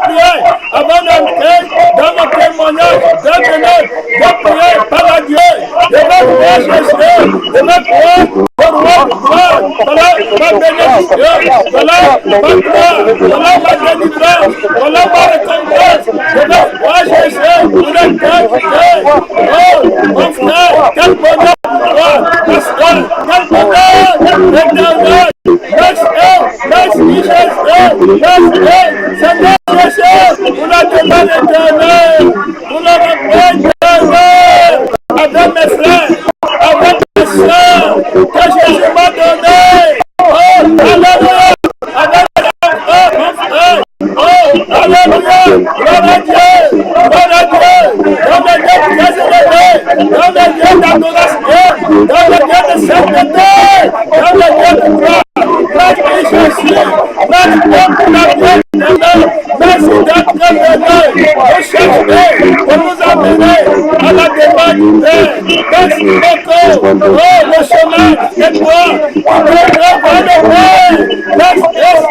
prier avant d'entrer dans le témoignage, de prier par la Dieu, de voir Jésus, de voir le roi de gloire, voilà ma bénédiction, voilà ma gloire, voilà ma délivrance, voilà ma récompense, de voir Jésus, pour le cœur. Oh, mon frère, quel bonheur pour toi, ma soeur, quel bonheur, l'éternel. Merci Seigneur Jésus, pour la demande éternelle, pour la réponse éternelle, avec mes frères, avec mes soeurs, que Jésus m'a donné. Oh, alléluia, avec mon frère. Oh, alléluia, gloire à Dieu, gloire à Dieu, dans le Dieu très élevé, dans le Dieu d'adoration, dans le Dieu de sainteté, dans le Dieu de gloire. Merci Jésus, merci pour la vie éternelle, merci d'être venu, pour chercher, pour nous amener à la demande du Père. Merci beaucoup, oh le chemin et toi, qui te prévoit le Père. Merci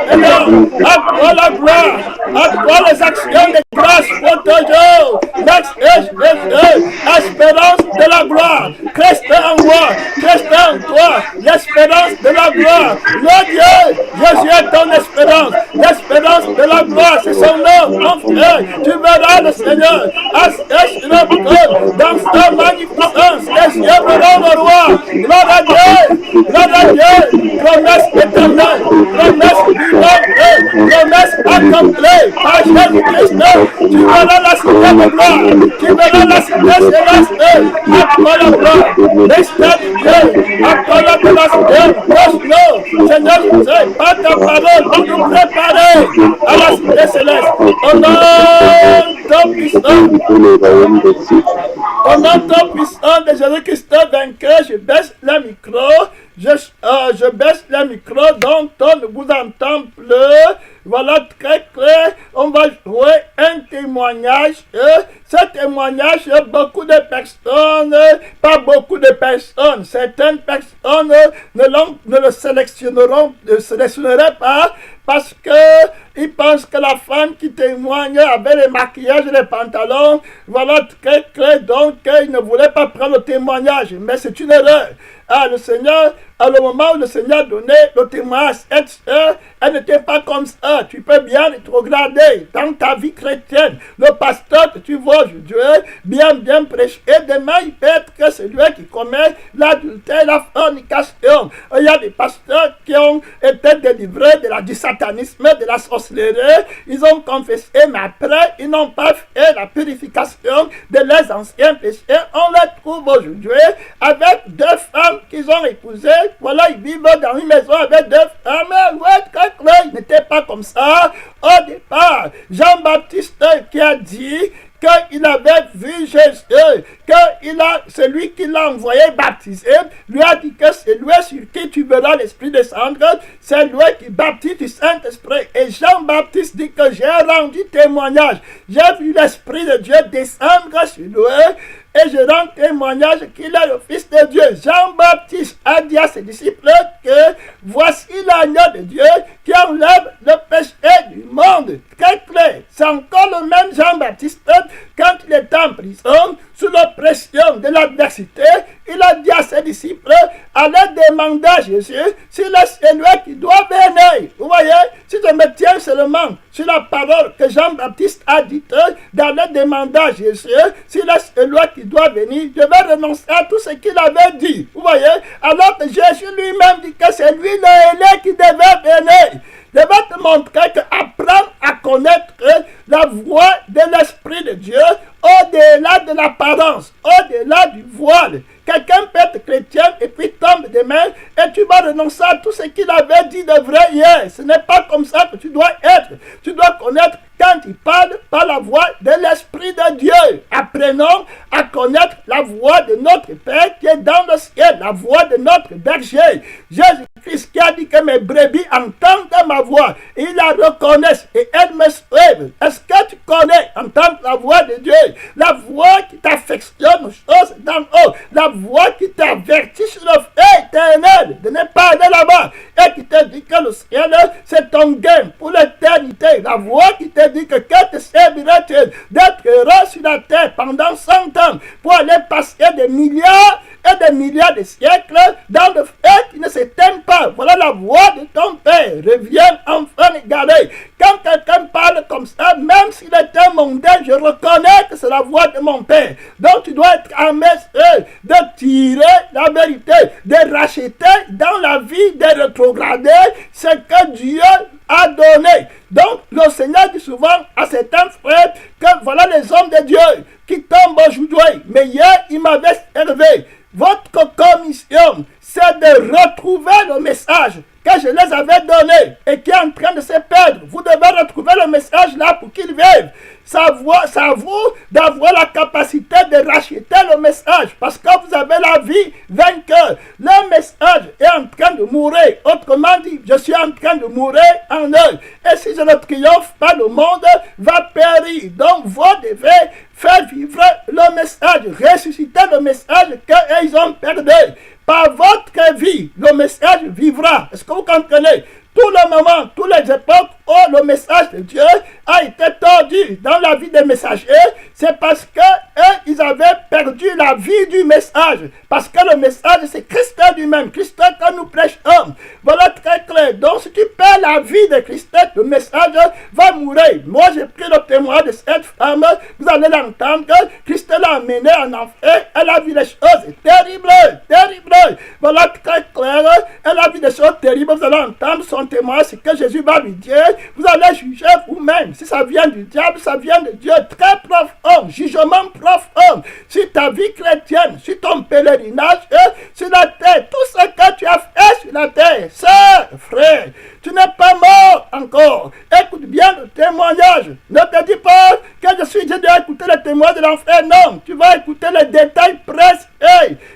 Seigneur, à toi la gloire, à toi les actions de grâce pour toujours. Merci Jésus, espérance de la gloire, Christ en moi, Christ en toi, l'espérance de la gloire. Le Dieu, Jésus est ton espérance, l'espérance de la gloire, c'est son nom, mon frère. Tu verras le Seigneur, dans sa magnificence, les cieux verront le roi. Gloire à Dieu, promesse éternelle, promesse vivante, promesse accomplie par Jésus-Christ. Tu verras la cité de gloire, tu verras la cité céleste, à toi la gloire, l'esprit de Dieu, à toi la grâce de Dieu, proche-nous, Seigneur Jésus, par ta parole, pour nous préparer à la cité céleste. Au nom ton puissant de Jésus-Christ vainqueur, je baisse le micro, je baisse le micro, donc on ne vous entend plus. Voilà, très clair, on va jouer un témoignage. Ce témoignage, beaucoup de personnes, pas beaucoup de personnes, certaines personnes ne le sélectionneraient pas parce qu'ils pensent que la femme qui témoigne avait les maquillages et les pantalons, voilà, très clair, donc ils ne voulaient pas prendre le témoignage, mais c'est une erreur. Ah, le Seigneur, à le moment où le Seigneur donnait le témoignage, elle n'était pas comme ça. Tu peux bien te regarder dans ta vie chrétienne. Le pasteur que tu vois aujourd'hui, bien prêcher. Et demain, il peut être que c'est lui qui commet l'adultère, la fornication. Il y a des pasteurs qui ont été délivrés du satanisme, de la sorcellerie. Ils ont confessé, mais après, ils n'ont pas fait la purification de leurs anciens péchés. On les trouve aujourd'hui avec deux femmes qu'ils ont épousées. Voilà, ils vivent dans une maison avec deux femmes. Il n'était pas comme ça au départ. Jean-Baptiste qui a dit qu'il avait vu Jésus, celui qui l'a envoyé baptiser, lui a dit que c'est lui sur qui tu verras l'Esprit descendre, c'est lui qui baptise du Saint-Esprit. Et Jean-Baptiste dit que j'ai rendu témoignage, j'ai vu l'Esprit de Dieu descendre sur lui, et je rends témoignage qu'il est le Fils de Dieu. Jean-Baptiste a dit à ses disciples que voici l'agneau de Dieu qui enlève le péché du monde. Très clair. C'est encore le même Jean-Baptiste quand il était en prison, sous l'oppression de l'adversité. Il a dit à ses disciples, allez demander à Jésus si c'est lui qui doit venir. Vous voyez, si je me tiens seulement sur la parole que Jean-Baptiste a dite, d'aller demander à Jésus si c'est lui qui doit venir, je vais renoncer à tout ce qu'il avait dit. Vous voyez, alors que Jésus lui-même dit que c'est lui l'aîné qui devait venir. Je vais te montrer qu'apprendre à connaître la voix de l'Esprit de Dieu au-delà de l'apparence, au-delà du voile. Quelqu'un peut être chrétien et puis tombe des mains et tu vas renoncer à tout ce qu'il avait dit de vrai hier. Ce n'est pas comme ça que tu dois être. Tu dois connaître quand il parle par la voix de l'Esprit de Dieu. Apprenons à connaître la voix de notre Père qui est dans le ciel, la voix de notre berger. Jésus-Christ qui a dit que mes brebis entendent ma voix et ils la reconnaissent et elles me suivent. Est-ce que tu connais, entendre la voix de Dieu, la voix qui t'affectionne aux choses d'en haut, la voix qui t'avertit sur le feu éternel de ne pas aller là-bas et qui te dit que le ciel c'est ton gain pour l'éternité, la voix qui te Dieu dit que te servirait-il d'être heureux sur la terre pendant 100 ans pour aller passer des milliards et des milliards de siècles dans le fait qui ne s'éteint pas. Voilà la voix de ton Père. Reviens enfant égaré. Quand quelqu'un parle comme ça, même s'il est un mondain, je reconnais que c'est la voix de mon Père. Donc tu dois être en mesure de tirer la vérité, de racheter dans la vie, de rétrograder ce que Dieu a donné. Donc le Seigneur dit souvent à certains frères que voilà les hommes de Dieu qui tombent aujourd'hui. Mais hier, il m'avait servi. Votre commission, c'est de retrouver le message que je les avais donné et qui est en train de se perdre. Vous devez retrouver le message là pour qu'il vive. C'est à vous d'avoir la capacité de racheter le message parce que vous avez la vie vainqueur. Le message est en train de mourir. Autrement dit, je suis en train de mourir en eux. Et si je ne triomphe pas, le monde va périr. Donc vous devez faire vivre le message, ressusciter le message qu'ils ont perdu. Par votre vie, le message vivra. Est-ce que vous comprenez? Tout le moment, toutes les époques où le message de Dieu a été tordu dans la vie des messagers, c'est parce que ils avaient perdu la vie du message. Parce que le message, c'est Christ lui-même. Christ que nous prêchons. Voilà très clair. Donc, si tu perds la vie de Christ, le message va mourir. Moi, j'ai pris le témoin de cette femme. Vous allez l'entendre. Christ l'a amenée en enfer. Elle a vu les choses terribles. Terribles. Voilà très clair. Elle a vu des choses terribles. Vous allez entendre son témoin. C'est que Jésus va lui dire. Vous allez juger vous-même. Si ça vient du diable, ça vient de Dieu. Très profond. Jugement profond. Si ta vie chrétienne, si ton pèlerinage sur la terre, tout ce que tu as fait sur la terre, sœur, frère, tu n'es pas mort encore. Écoute bien le témoignage. Ne te dis pas que je dois écouter le témoignage de l'enfer. Non, tu vas écouter les détails précis.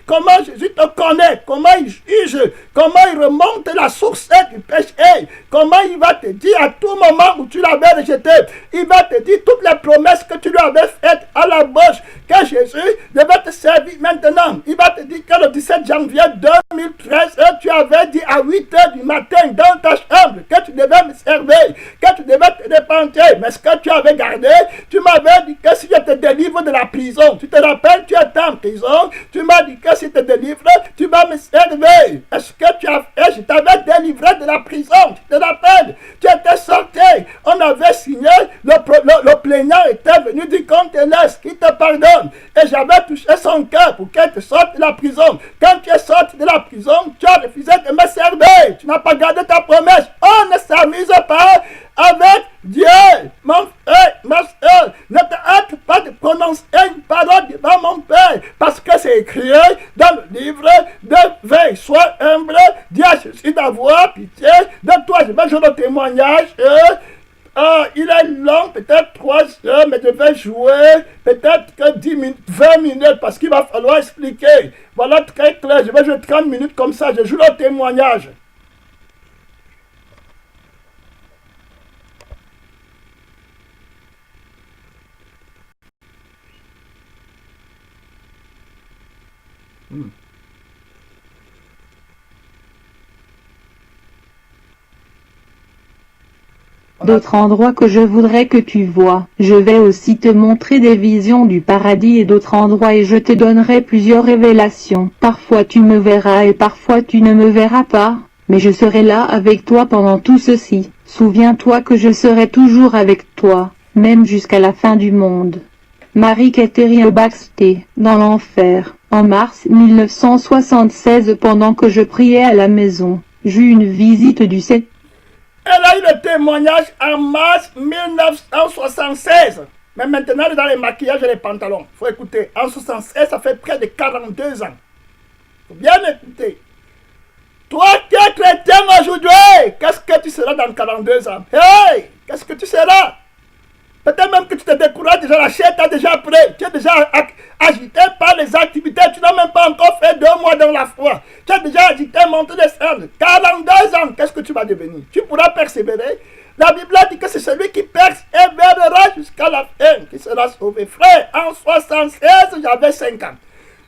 Comment Jésus te connaît, comment il juge, comment il remonte la source du péché, comment il va te dire à tout moment où tu l'avais rejeté, il va te dire toutes les promesses que tu lui avais faites à la bouche, que Jésus devait te servir maintenant. Il va te dire que le 17 janvier 2013, tu avais dit à 8 h du matin dans ta chambre que tu devais me servir, que tu devais te repentir. Mais ce que tu avais gardé, tu m'avais dit que si je te délivre de la prison, tu te rappelles, tu étais en prison, tu m'as dit que si je te délivre, tu vas me servir. Est-ce que tu as fait? Je t'avais délivré de la prison, tu te rappelles? Tu étais sorti, on avait signé, le plaignant était venu dire qu'on te laisse, qu'il te pardonne. Et j'avais touché son cœur pour qu'elle te sorte de la prison. Quand tu es sorti de la prison, tu as refusé de me servir. Tu n'as pas gardé ta promesse. On ne s'amuse pas avec Dieu. Mon frère, ma soeur, ne te hâte pas de prononcer une parole devant mon Père, parce que c'est écrit dans le livre de Veille. Sois humble, dis à Jésus d'avoir pitié de toi. Je vais jouer le témoignage. Il est long, peut-être 3 heures, mais je vais jouer peut-être que 10 minutes, 20 minutes, parce qu'il va falloir expliquer. Voilà très clair. Je vais jouer 30 minutes comme ça. Je joue le témoignage. D'autres endroits que je voudrais que tu vois. Je vais aussi te montrer des visions du paradis et d'autres endroits et je te donnerai plusieurs révélations. Parfois tu me verras et parfois tu ne me verras pas, mais je serai là avec toi pendant tout ceci. Souviens-toi que je serai toujours avec toi, même jusqu'à la fin du monde. Marie-Catherine Baxter, dans l'enfer, en mars 1976 pendant que je priais à la maison. J'eus une visite du 7. Elle a eu le témoignage en mars 1976. Mais maintenant, elle est dans les maquillages et les pantalons. Il faut écouter. En 1976, ça fait près de 42 ans. Il faut bien écouter. Toi qui es chrétien aujourd'hui, qu'est-ce que tu seras dans 42 ans? Hey! Qu'est-ce que tu seras? Peut-être même que tu te décourages déjà, la chair t'a déjà prêt. Tu es déjà agité par les activités. Tu n'as même pas encore fait 2 mois dans la foi. Tu es déjà agité, monté descendre. 42 ans, qu'est-ce que tu vas devenir? Tu pourras persévérer. La Bible dit que c'est celui qui persévérera jusqu'à la fin qui sera sauvé. Frère, en 76, j'avais 5 ans.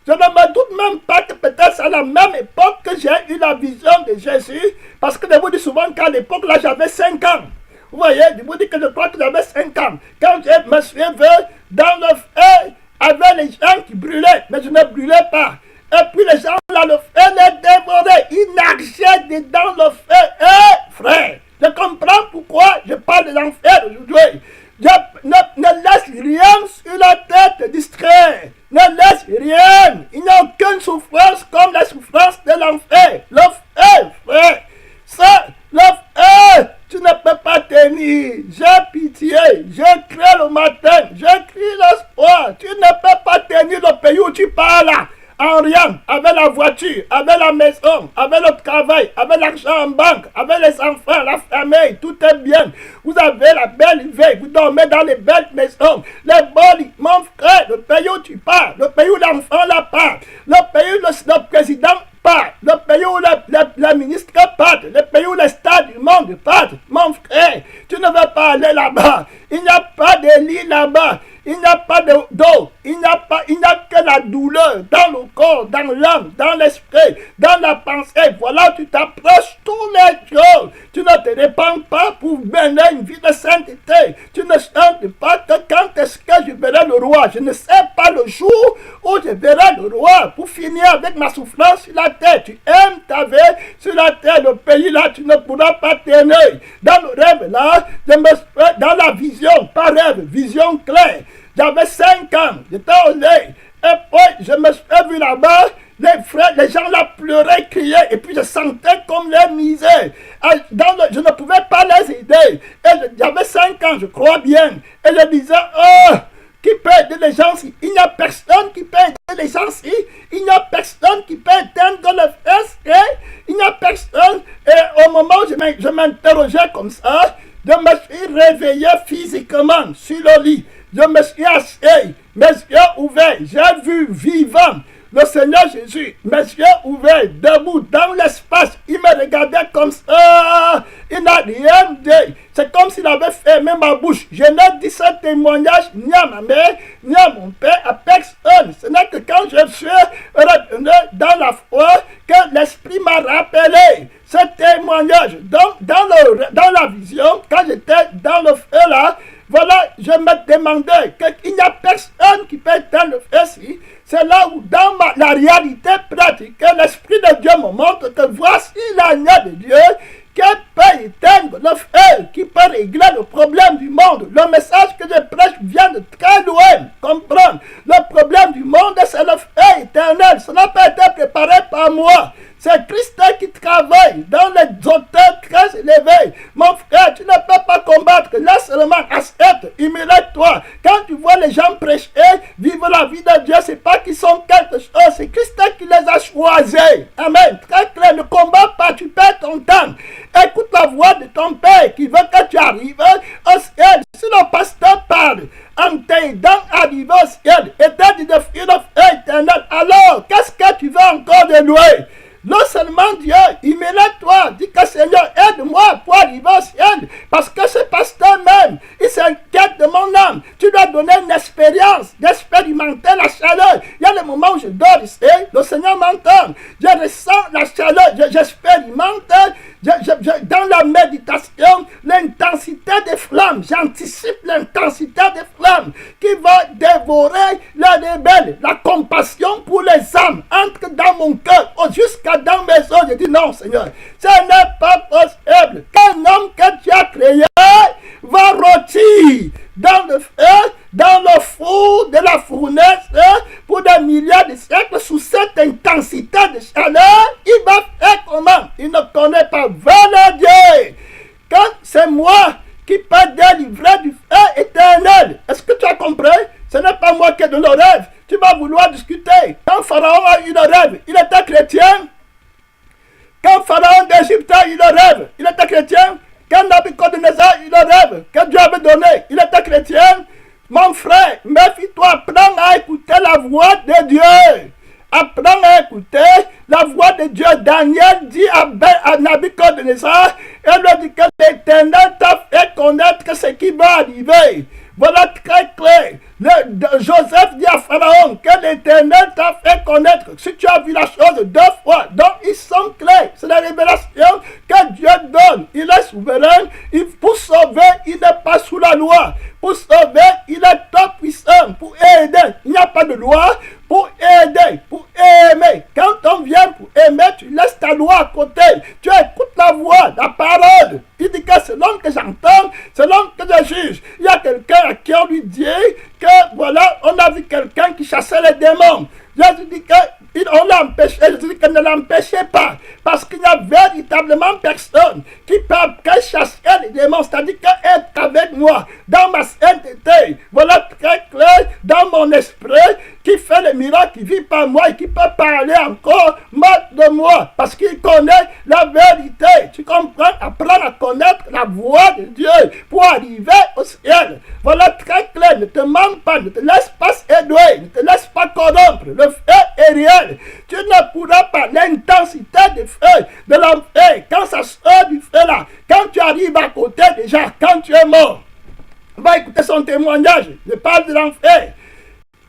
Je ne me doute même pas que peut-être c'est à la même époque que j'ai eu la vision de Jésus. Parce que je vous dis souvent qu'à l'époque, là, j'avais 5 ans. Vous voyez, je vous dis que je crois que j'avais 5 ans. Quand je me suis vu dans le feu, avec les gens qui brûlaient, mais je ne brûlais pas. Et puis les gens là, le feu les dévorait. Ils nageaient dedans le feu. Frère, je comprends pourquoi je parle de l'enfer aujourd'hui. Ne laisse rien sur la tête distrait. Ne laisse rien. Il n'y a aucune souffrance comme la souffrance de l'enfer. Le feu, frère. Ça, le feu, tu ne peux pas tenir. J'ai pitié. Je crie le matin. Je crie l'espoir. Tu ne peux pas tenir le pays où tu parles là. En rien, avec la voiture, avec la maison, avec le travail, avec l'argent en banque, avec les enfants, la famille, tout est bien. Vous avez la belle vie, vous dormez dans les belles maisons, les bolis, mon frère, le pays où tu pars, le pays où l'enfant la part, le pays où le président part, le pays où le ministre part, le pays où les stars du monde partent. Mon frère, tu ne veux pas aller là-bas, il n'y a pas de lit là-bas. Il n'y a pas d'eau, il n'y a que la douleur dans le corps, dans l'âme, dans l'esprit, dans la pensée. Voilà, tu t'approches tous les jours. Tu ne te répands pas pour mener une vie de sainteté. Tu ne chantes pas que quand est-ce que je verrai le roi. Je ne sais pas le jour où je verrai le roi pour finir avec ma souffrance sur la terre. Tu aimes ta vie sur la terre, le pays là, tu ne pourras pas tenir. Dans le rêve là, dans la vision, pas rêve, vision claire. J'avais 5 ans, j'étais au lait. Et puis, je me suis vu là-bas, les frères, les gens là pleuraient, criaient, et puis je sentais comme les misères. Je ne pouvais pas les aider. Et j'avais 5 ans, je crois bien. Et je disais, oh, qui peut aider les gens ici? Il n'y a personne qui peut aider les gens ici. Il n'y a personne qui peut éteindre le feu. Il n'y a personne. Et au moment où je m'interrogeais comme ça, je me suis réveillé physiquement sur le lit. Je me suis assis, mes yeux ouverts, j'ai vu vivant le Seigneur Jésus, mes yeux ouverts, debout dans l'espace. Il me regardait comme ça, il n'a rien dit. C'est comme s'il avait fermé ma bouche. Je n'ai dit ce témoignage ni à ma mère, ni à mon père, à personne. Ce n'est que quand je suis revenu dans la foi que l'Esprit m'a rappelé ce témoignage. Donc, dans la vision, quand j'étais dans le feu là, voilà, je me demandais qu'il n'y a personne qui peut éteindre le feu ici. C'est là où, dans la réalité pratique, l'Esprit de Dieu me montre que voici l'agneau de Dieu qui peut éteindre le feu, qui peut régler le problème du monde. Le message que je prêche vient de très loin. Comprendre. Le problème du monde, c'est le feu éternel. Ça n'a pas été préparé par moi. C'est Christ qui travaille dans les auteurs très élevés. Mon frère, tu ne peux pas combattre. Là seulement, accepte, humilie-toi. Quand tu vois les gens prêcher, vivre la vie de Dieu, c'est pas qu'ils sont quelque chose. C'est Christ qui les a choisis. Amen. Très clair, ne combat pas, tu perds ton temps. Écoute la voix de ton Père qui veut que tu arrives au ciel. Si le pasteur parle en t'aidant à arriver au ciel et t'a dit de fuir le feu éternel, alors qu'est-ce que tu veux encore de lui? Non seulement Dieu, humilie-toi, dis que Seigneur, aide-moi pour arriver au ciel, parce que ce pasteur même, il s'inquiète de mon âme. Tu dois donner une expérience, d'expérimenter la chaleur. Il y a des moments où je dors ici, le Seigneur m'entend. Je ressens la chaleur, j'expérimente, dans la méditation, l'intensité des flammes. J'anticipe l'intensité des flammes qui va dévorer les rebelles. La compassion pour les âmes entre dans mon cœur, jusqu'à dans mes os. Je dis non, Seigneur, ce n'est pas possible qu'un homme que tu as créé va rôtir dans le feu, dans le four de la fournaise pour des milliers de siècles sous cette intensité de chaleur. Il va faire comment? Il ne connaît pas. Voilà Dieu. Quand c'est moi qui peux délivrer du feu éternel. Est-ce que tu as compris? Ce n'est pas moi qui ai donné le rêve. Tu vas vouloir discuter. Quand Pharaon a eu le rêve, il était chrétien. Quand Pharaon d'Égypte a eu le rêve, il était chrétien. Quand Nabucodonosor a eu le rêve que Dieu avait donné, il était chrétien. Mon frère, méfie-toi, apprends à écouter la voix de Dieu. Apprends à écouter la voix de Dieu. Daniel dit à Nabucodonosor, elle lui dit que l'Éternel t'a fait connaître ce qui va arriver. Voilà très clair. Joseph dit à Pharaon que l'Éternel t'a fait connaître. Si tu as vu la chose 2 fois, donc ils sont clairs. C'est la révélation que Dieu donne. Il est souverain. Pour sauver, il n'est pas sous la loi. Pour sauver, il est tout puissant. Pour aider, il n'y a pas de loi. Pour aider, pour aimer. Quand on vient pour aimer, tu laisses ta loi à côté. Tu écoutes la voix, la parole. Il dit que selon que j'entends, selon que je juge. Il y a quelqu'un à qui on lui dit que voilà, on a vu quelqu'un qui chassait les démons. Jésus dit qu'on l'a empêché, Jésus dit qu'elle ne l'empêchait pas. Parce qu'il n'y a véritablement personne qui peut chasser les démons, c'est-à-dire qu'être avec moi, dans ma sainteté, voilà très clair, dans mon esprit, qui fait les miracles, qui vit par moi et qui peut parler encore mal de moi, parce qu'il connaît la vérité. Tu comprends? Apprendre à connaître la voix de Dieu pour arriver au ciel. Voilà très clair, ne te mens pas, ne te laisse pas séduire, ne te laisse pas corrompre. Le feu est réel. Tu ne pourras pas l'intensité du feu de l'enfer, quand ça sort du feu là, quand tu arrives à côté déjà, quand tu es mort. On va écouter son témoignage, je parle de l'enfer.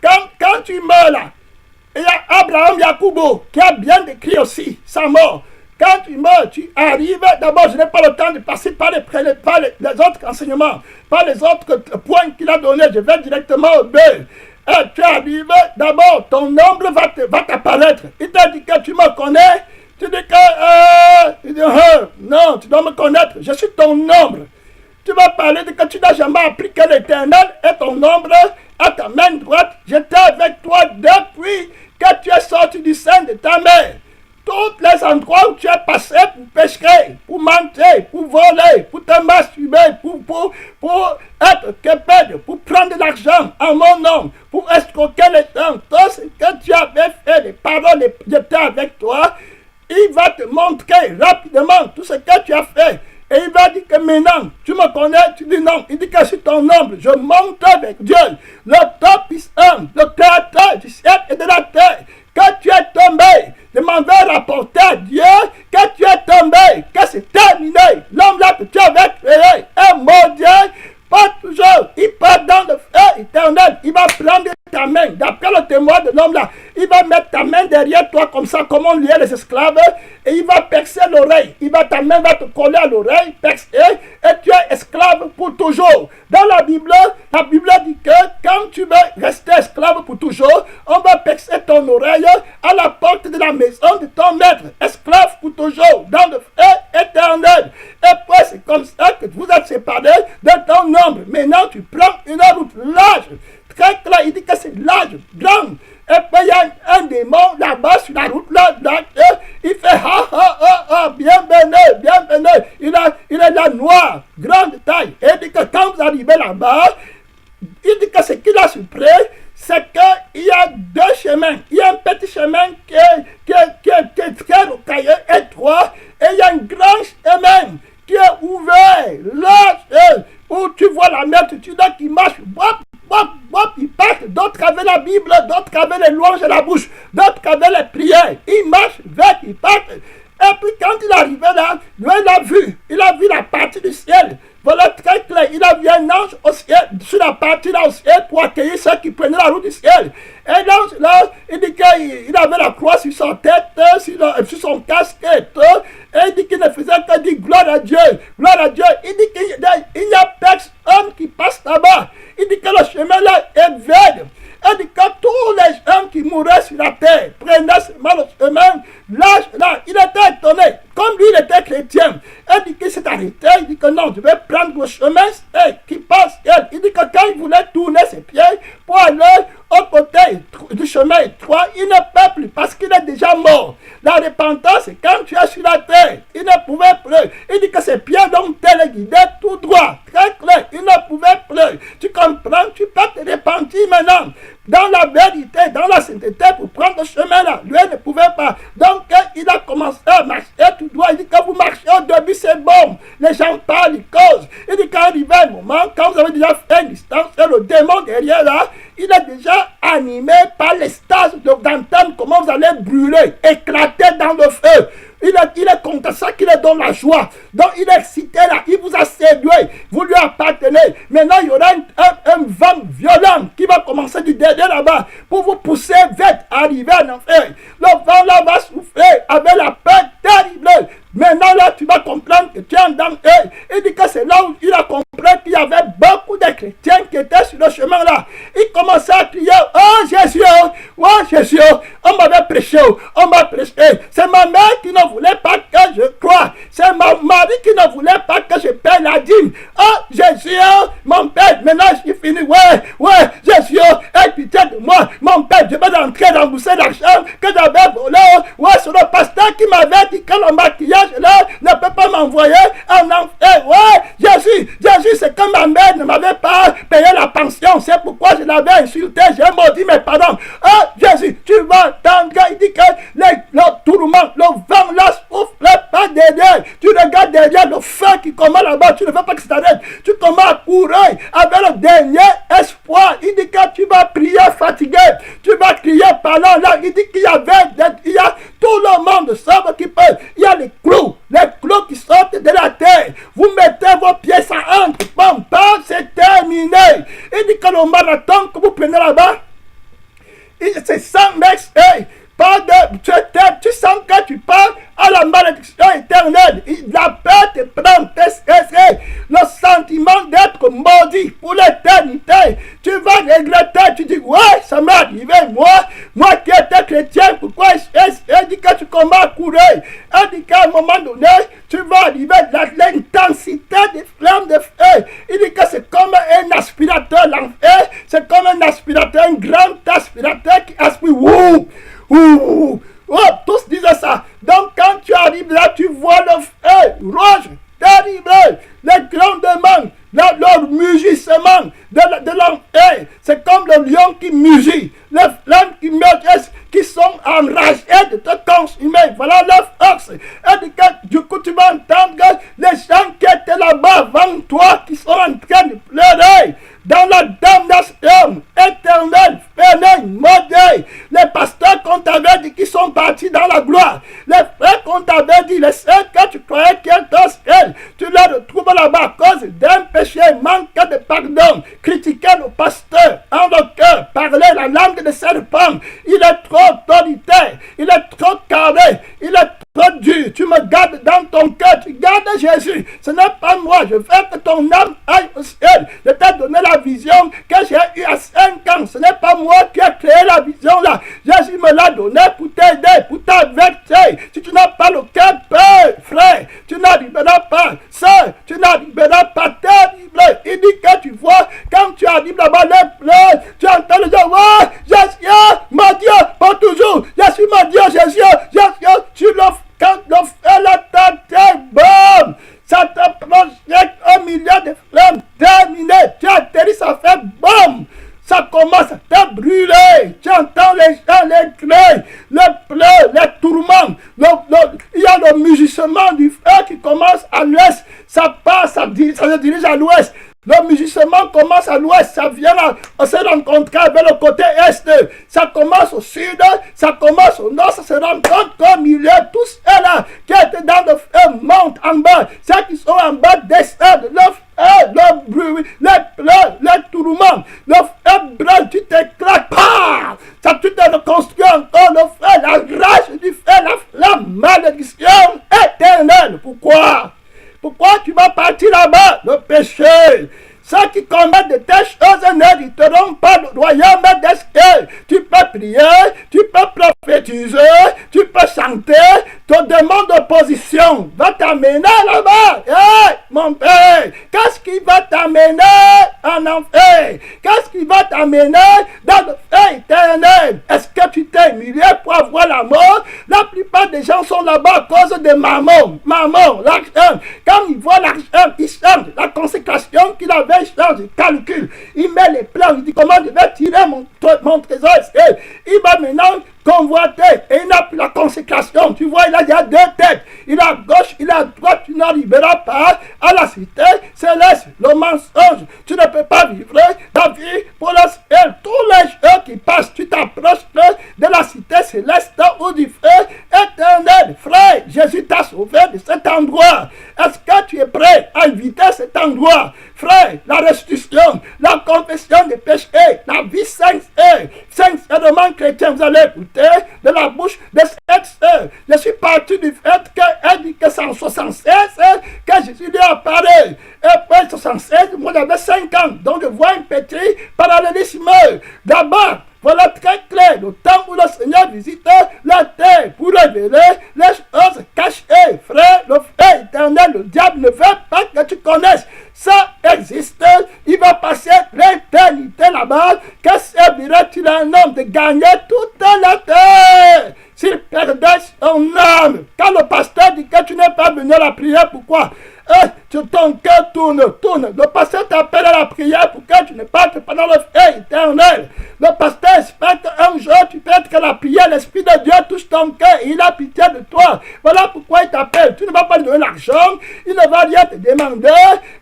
Quand tu meurs là, il y a Abraham Yakubo qui a bien décrit aussi sa mort. Quand tu meurs, tu arrives, d'abord je n'ai pas le temps de passer par les autres enseignements, par les autres points qu'il a donnés, je vais directement au but. Et tu arrives, d'abord ton ombre va t'apparaître. Il t'a dit que tu me connais, tu dis que non, tu dois me connaître, je suis ton ombre. Tu vas parler de que tu n'as jamais appris que l'Éternel est ton ombre à ta main droite. J'étais avec toi depuis que tu es sorti du sein de ta mère. Tous les endroits où tu es passé pour pécher, pour mentir, pour voler, pour te masturber, pour être capable, pour prendre de l'argent en mon nom, pour escroquer les gens, tout ce que tu avais fait, les paroles, j'étais avec toi, il va te montrer rapidement tout ce que tu as fait. Et il va dire que maintenant, tu me connais, tu dis non. Il dit que c'est ton ombre, je monte avec Dieu, le top puissant, le créateur du ciel et de la terre. Que tu es tombé, je m'en vais rapporter à Dieu que tu es tombé, que c'est terminé. L'homme là que tu avais créé est mort Dieu, pas toujours. Il part dans le feu éternel, il va prendre ta main, d'après le témoin de l'homme là, il va mettre ta main derrière toi comme ça, comme on liait les esclaves, et il va percer l'oreille. Ta main va te coller à l'oreille, percer, et tu es esclave pour toujours. Dans la Bible dit que quand tu veux rester esclave pour toujours, on va percer ton oreille à la porte de la maison de ton maître, esclave pour toujours, dans le feu éternel. Et puis c'est comme ça que vous êtes séparés de ton ombre. Maintenant tu prends une route large, très clair, il dit que c'est large, grand. Et puis il y a un démon là-bas sur la route là, il fait bienvenue. Il est là noir, grande taille. Et il dit que quand vous arrivez là-bas, il dit que ce qu'il a surpris, c'est qu'il y a 2 chemins. Il y a un petit chemin qui est très rocailleux, étroit, et il y a un grand chemin qui est ouvert, là, où tu vois la multitude qui marche, ils partent, d'autres avaient la Bible, d'autres avaient les louanges à la bouche, d'autres avaient les prières, ils marchent vers, ils partent. Et puis quand il arrivait là, lui il a vu la partie du ciel. Voilà très clair, il a vu un ange au ciel, sur la partie là au ciel, pour accueillir ceux qui prenaient la route du ciel. Et l'ange là, il dit qu'il avait la croix sur sa tête, sur son casque et tout. Et il dit qu'il ne faisait que dire gloire à Dieu, gloire à Dieu. Il dit qu'il n'y a personne qui passe là-bas. Il dit que le chemin là est vide. Il dit que tous les gens qui mouraient sur la terre prenaient seulement le chemin. Là, il était étonné. Comme lui, il était chrétien. Il dit qu'il s'est arrêté. Il dit que non, je vais prendre le chemin qui passe. Il dit que quand il voulait tourner ses pieds pour aller au côté du chemin étroit, il ne peut plus parce qu'il est déjà mort. La repentance, c'est quand tu es sur la terre. Il ne pouvait plus. Il dit que ses pieds donc téléguidaient tout droit. Très clair. Il ne pouvait plus. Tu comprends? Tu peux te repentir maintenant. Dans la vérité, dans la sainteté, pour prendre ce chemin-là. Lui ne pouvait pas. Donc, il a commencé à marcher tout droit. Il dit que vous marchez au début, c'est bon. Les gens parlent, ils causent. Il dit qu'à arrivé un moment, quand vous avez déjà fait une distance, et le démon derrière là, il est déjà animé par l'extase d'entendre comment vous allez brûler, éclater dans le feu. il est contre ça qu'il est dans la joie. Donc il est excité là, il vous a séduit, vous lui appartenez. Maintenant il y aura un vent violent qui va commencer du derrière là-bas pour vous pousser vers arriver en enfer. Le vent là va souffler avec la peur terrible. Maintenant là tu vas comprendre que tu es dans eux. Il dit que c'est là où il a compris qu'il y avait beaucoup de chrétiens qui étaient sur le chemin là. Il commençait à crier, oh Jésus, on m'avait prêché, on m'a prêché. C'est ma mère qui ne voulait pas que je croie. C'est mon mari qui ne voulait pas que je paie la dîme. Oh Jésus, mon père, maintenant j'ai fini. Ouais, Jésus, aie pitié de moi. Mon père, je vais rentrer rembourser l'argent que j'avais volé. Ouais, c'est le pasteur qui m'avait dit que le maquillage là ne peut pas m'envoyer en enfer. Ouais, Jésus, c'est que ma mère ne m'avait pas payé la pension. C'est pourquoi je l'avais insulté. J'ai maudit mes parents. Oh Jésus, tu vas entendre. Il dit que le tourment, le vent là souffle pas derrière. Tu regardes derrière le feu qui commence là-bas. Tu ne veux pas que ça t'arrête. Tu commences à courir avec le dernier espoir. Il dit que tu vas prier fatigué. Tu vas crier par là. Il dit qu'il y a tout le monde sauf qui peut. Il y a les clous qui sortent de la terre. Vous mettez vos pieds, ça entre. Bon, c'est terminé. Il dit que le marathon que vous prenez là-bas, c'est 100 mètres. Tu sens que tu pars à la malédiction éternelle. La peur te prend, le sentiment d'être maudit pour l'éternité. Tu vas regretter, tu dis, ouais, ça m'est arrivé, moi qui étais chrétien, pourquoi il dit que tu commences à courir. Il dit qu'à un moment donné, tu vas arriver à l'intensité des flammes de feu. Il dit que c'est comme un aspirateur, l'enfer, c'est comme un aspirateur, un grand aspirateur qui aspire, tous disaient ça. Donc quand tu arrives là, tu vois le feu rouge, terrible, les grondements, leur mugissement de l'enfer. C'est comme le lion qui mugit, les flammes qui mugissent, qui sont enragées de te consumer. Voilà leur force. Et du coup, tu vas entendre les gens qui étaient là-bas avant toi, qui sont en train de pleurer dans la damnation éternelle, fainéant, maudit. Les pasteurs qu'on t'avait dit qui sont partis dans la gloire, les frères qu'on t'avait dit, les sœurs que tu croyais qu'ils étaient au ciel, tu les retrouves là-bas à cause d'un péché, manque de pardon, critiquer le pasteur en le cœur, parler la langue de serpent. Il est trop autoritaire, il est trop carré, il est trop dur. Tu me gardes dans ton cœur, tu gardes Jésus. Ce n'est pas moi, je veux que ton âme aille au ciel. Je t'ai donné la vision que j'ai eue à 5 ans. Ce n'est pas moi qui ai créé la vision là. Jésus me l'a donné pour t'aider, pour t'avertir. Si tu n'as pas le cœur peur, frère, tu n'arriveras pas. Sœur, tu n'arriveras pas. Terrible. Il dit que tu vois, quand tu arrives là-bas, les pleurs, tu entends le dire, ouais, Jésus, mon Dieu, pour toujours. Jésus, mon Dieu, Jésus, tu l'offres. Quand le feu la tête, boum, ça te projette au milieu des flammes, terminé, tu atterris, ça fait boum, ça commence à te brûler, tu entends les gens, les cris, les pleurs, les tourments, il y a le mugissement du feu qui commence à l'ouest, ça se dirige à l'ouest. Le mugissement commence à l'ouest, ça vient on se rencontre avec le côté est, ça commence au sud, ça commence au nord, ça se rencontre au milieu, tous ceux-là qui étaient dans le feu montent en bas, ceux qui sont en bas descendent, le bruit, les pleurs, les tourments, le feu brûle, tu t'éclates, ça tu te reconstruis encore, le feu, la rage du feu, la malédiction éternelle. Pourquoi tu vas partir là-bas? Le péché. Ceux qui commettent de telles choses n'hériteront pas le royaume des cieux. Tu peux prier, tu peux prophétiser, tu peux chanter. Ton démon d'opposition va t'amener là-bas. Hey, mon père, qu'est-ce qui va t'amener en enfer? Qu'est-ce qui va t'amener dans le feu éternel? Est-ce que tu t'es humilié pour avoir la mort? La plupart des gens sont là-bas à cause de maman, l'argent. Quand ils voient l'argent, ils changent la consécration qu'il avait. Il change, il calcule, il met les plans, il dit comment je vais tirer mon trésor. Il va maintenant convoiter et il n'a plus la consécration. Tu vois, il y a deux têtes. Il a à gauche, il a à droite. Tu n'arriveras pas à la cité céleste. Le mensonge, tu ne peux pas vivre ta vie pour le ciel. Tous les jours qui passent, tu t'approches de la cité céleste ou du feu éternel. Frère, Jésus mes péchés, la vie sincère de mon chrétien, vous allez écouter de la bouche de cette sœur. Je suis parti du fait qu'elle dit que c'est en 76 que Jésus lui apparaît. Et puis 76, moi j'avais 5 ans, donc je vois un petit parallélisme. D'abord, voilà très clair, le temps où le Seigneur visite la terre pour révéler les choses cachées. Frère, le feu éternel, le diable ne veut pas que tu connaisses. Ça existe, il va passer l'éternité là-bas. Que servirait-il à un homme de gagner toute la terre s'il perdait son âme? Quand le pasteur dit que tu n'es pas venu à la prière, pourquoi? Ton cœur tourne. Le pasteur t'appelle à la prière pour que tu ne partes pas dans le feu éternel. Le pasteur espère qu'un jour tu pètes que la prière, l'Esprit de Dieu touche ton cœur et il a pitié de toi. Voilà pourquoi il t'appelle. Tu ne vas pas lui donner l'argent, il ne va rien te demander.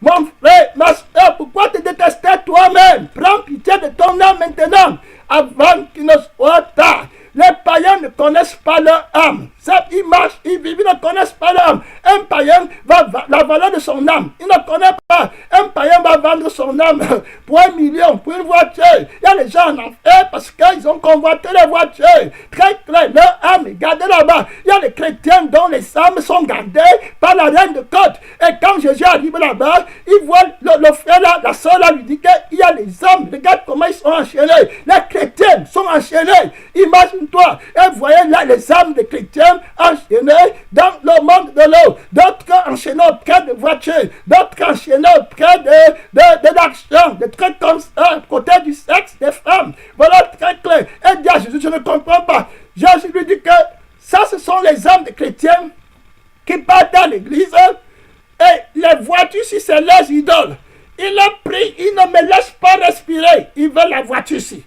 Mon frère, ma soeur, pourquoi te détester toi-même? Prends pitié de ton âme maintenant, avant qu'il ne soit tard. Les païens ne connaissent pas leur âme. Ça, ils marchent, ils vivent, ils ne connaissent pas leur âme. Un païen va la valeur de son âme. Il ne connaît pas. Un païen va vendre son âme pour 1 million, pour une voiture. Il y a les gens en enfer parce qu'ils ont convoité les voitures. Très clair, leur âme est gardée là-bas. Il y a les chrétiens dont les âmes sont gardées par la reine de côte. Et quand Jésus arrive là-bas, il voit le frère là, la soeur là lui dit qu'il y a les âmes. Regarde comment ils sont enchaînés. Les chrétiens sont enchaînés. Imagine-toi. Et vous voyez là les âmes des chrétiens enchaînés dans le monde de l'eau. D'autres enchaînés auprès de voitures. D'autres enchaînés auprès de l'argent. Des trucs comme ça. Côté du sexe des femmes. Voilà très clair. Et dit à Jésus, je ne comprends pas. Jésus lui dit que ça, ce sont les âmes des chrétiens qui partent dans l'église. Et les voitures, si c'est leurs idoles. Il a pris, il ne me laisse pas respirer. Il veut la voiture ici.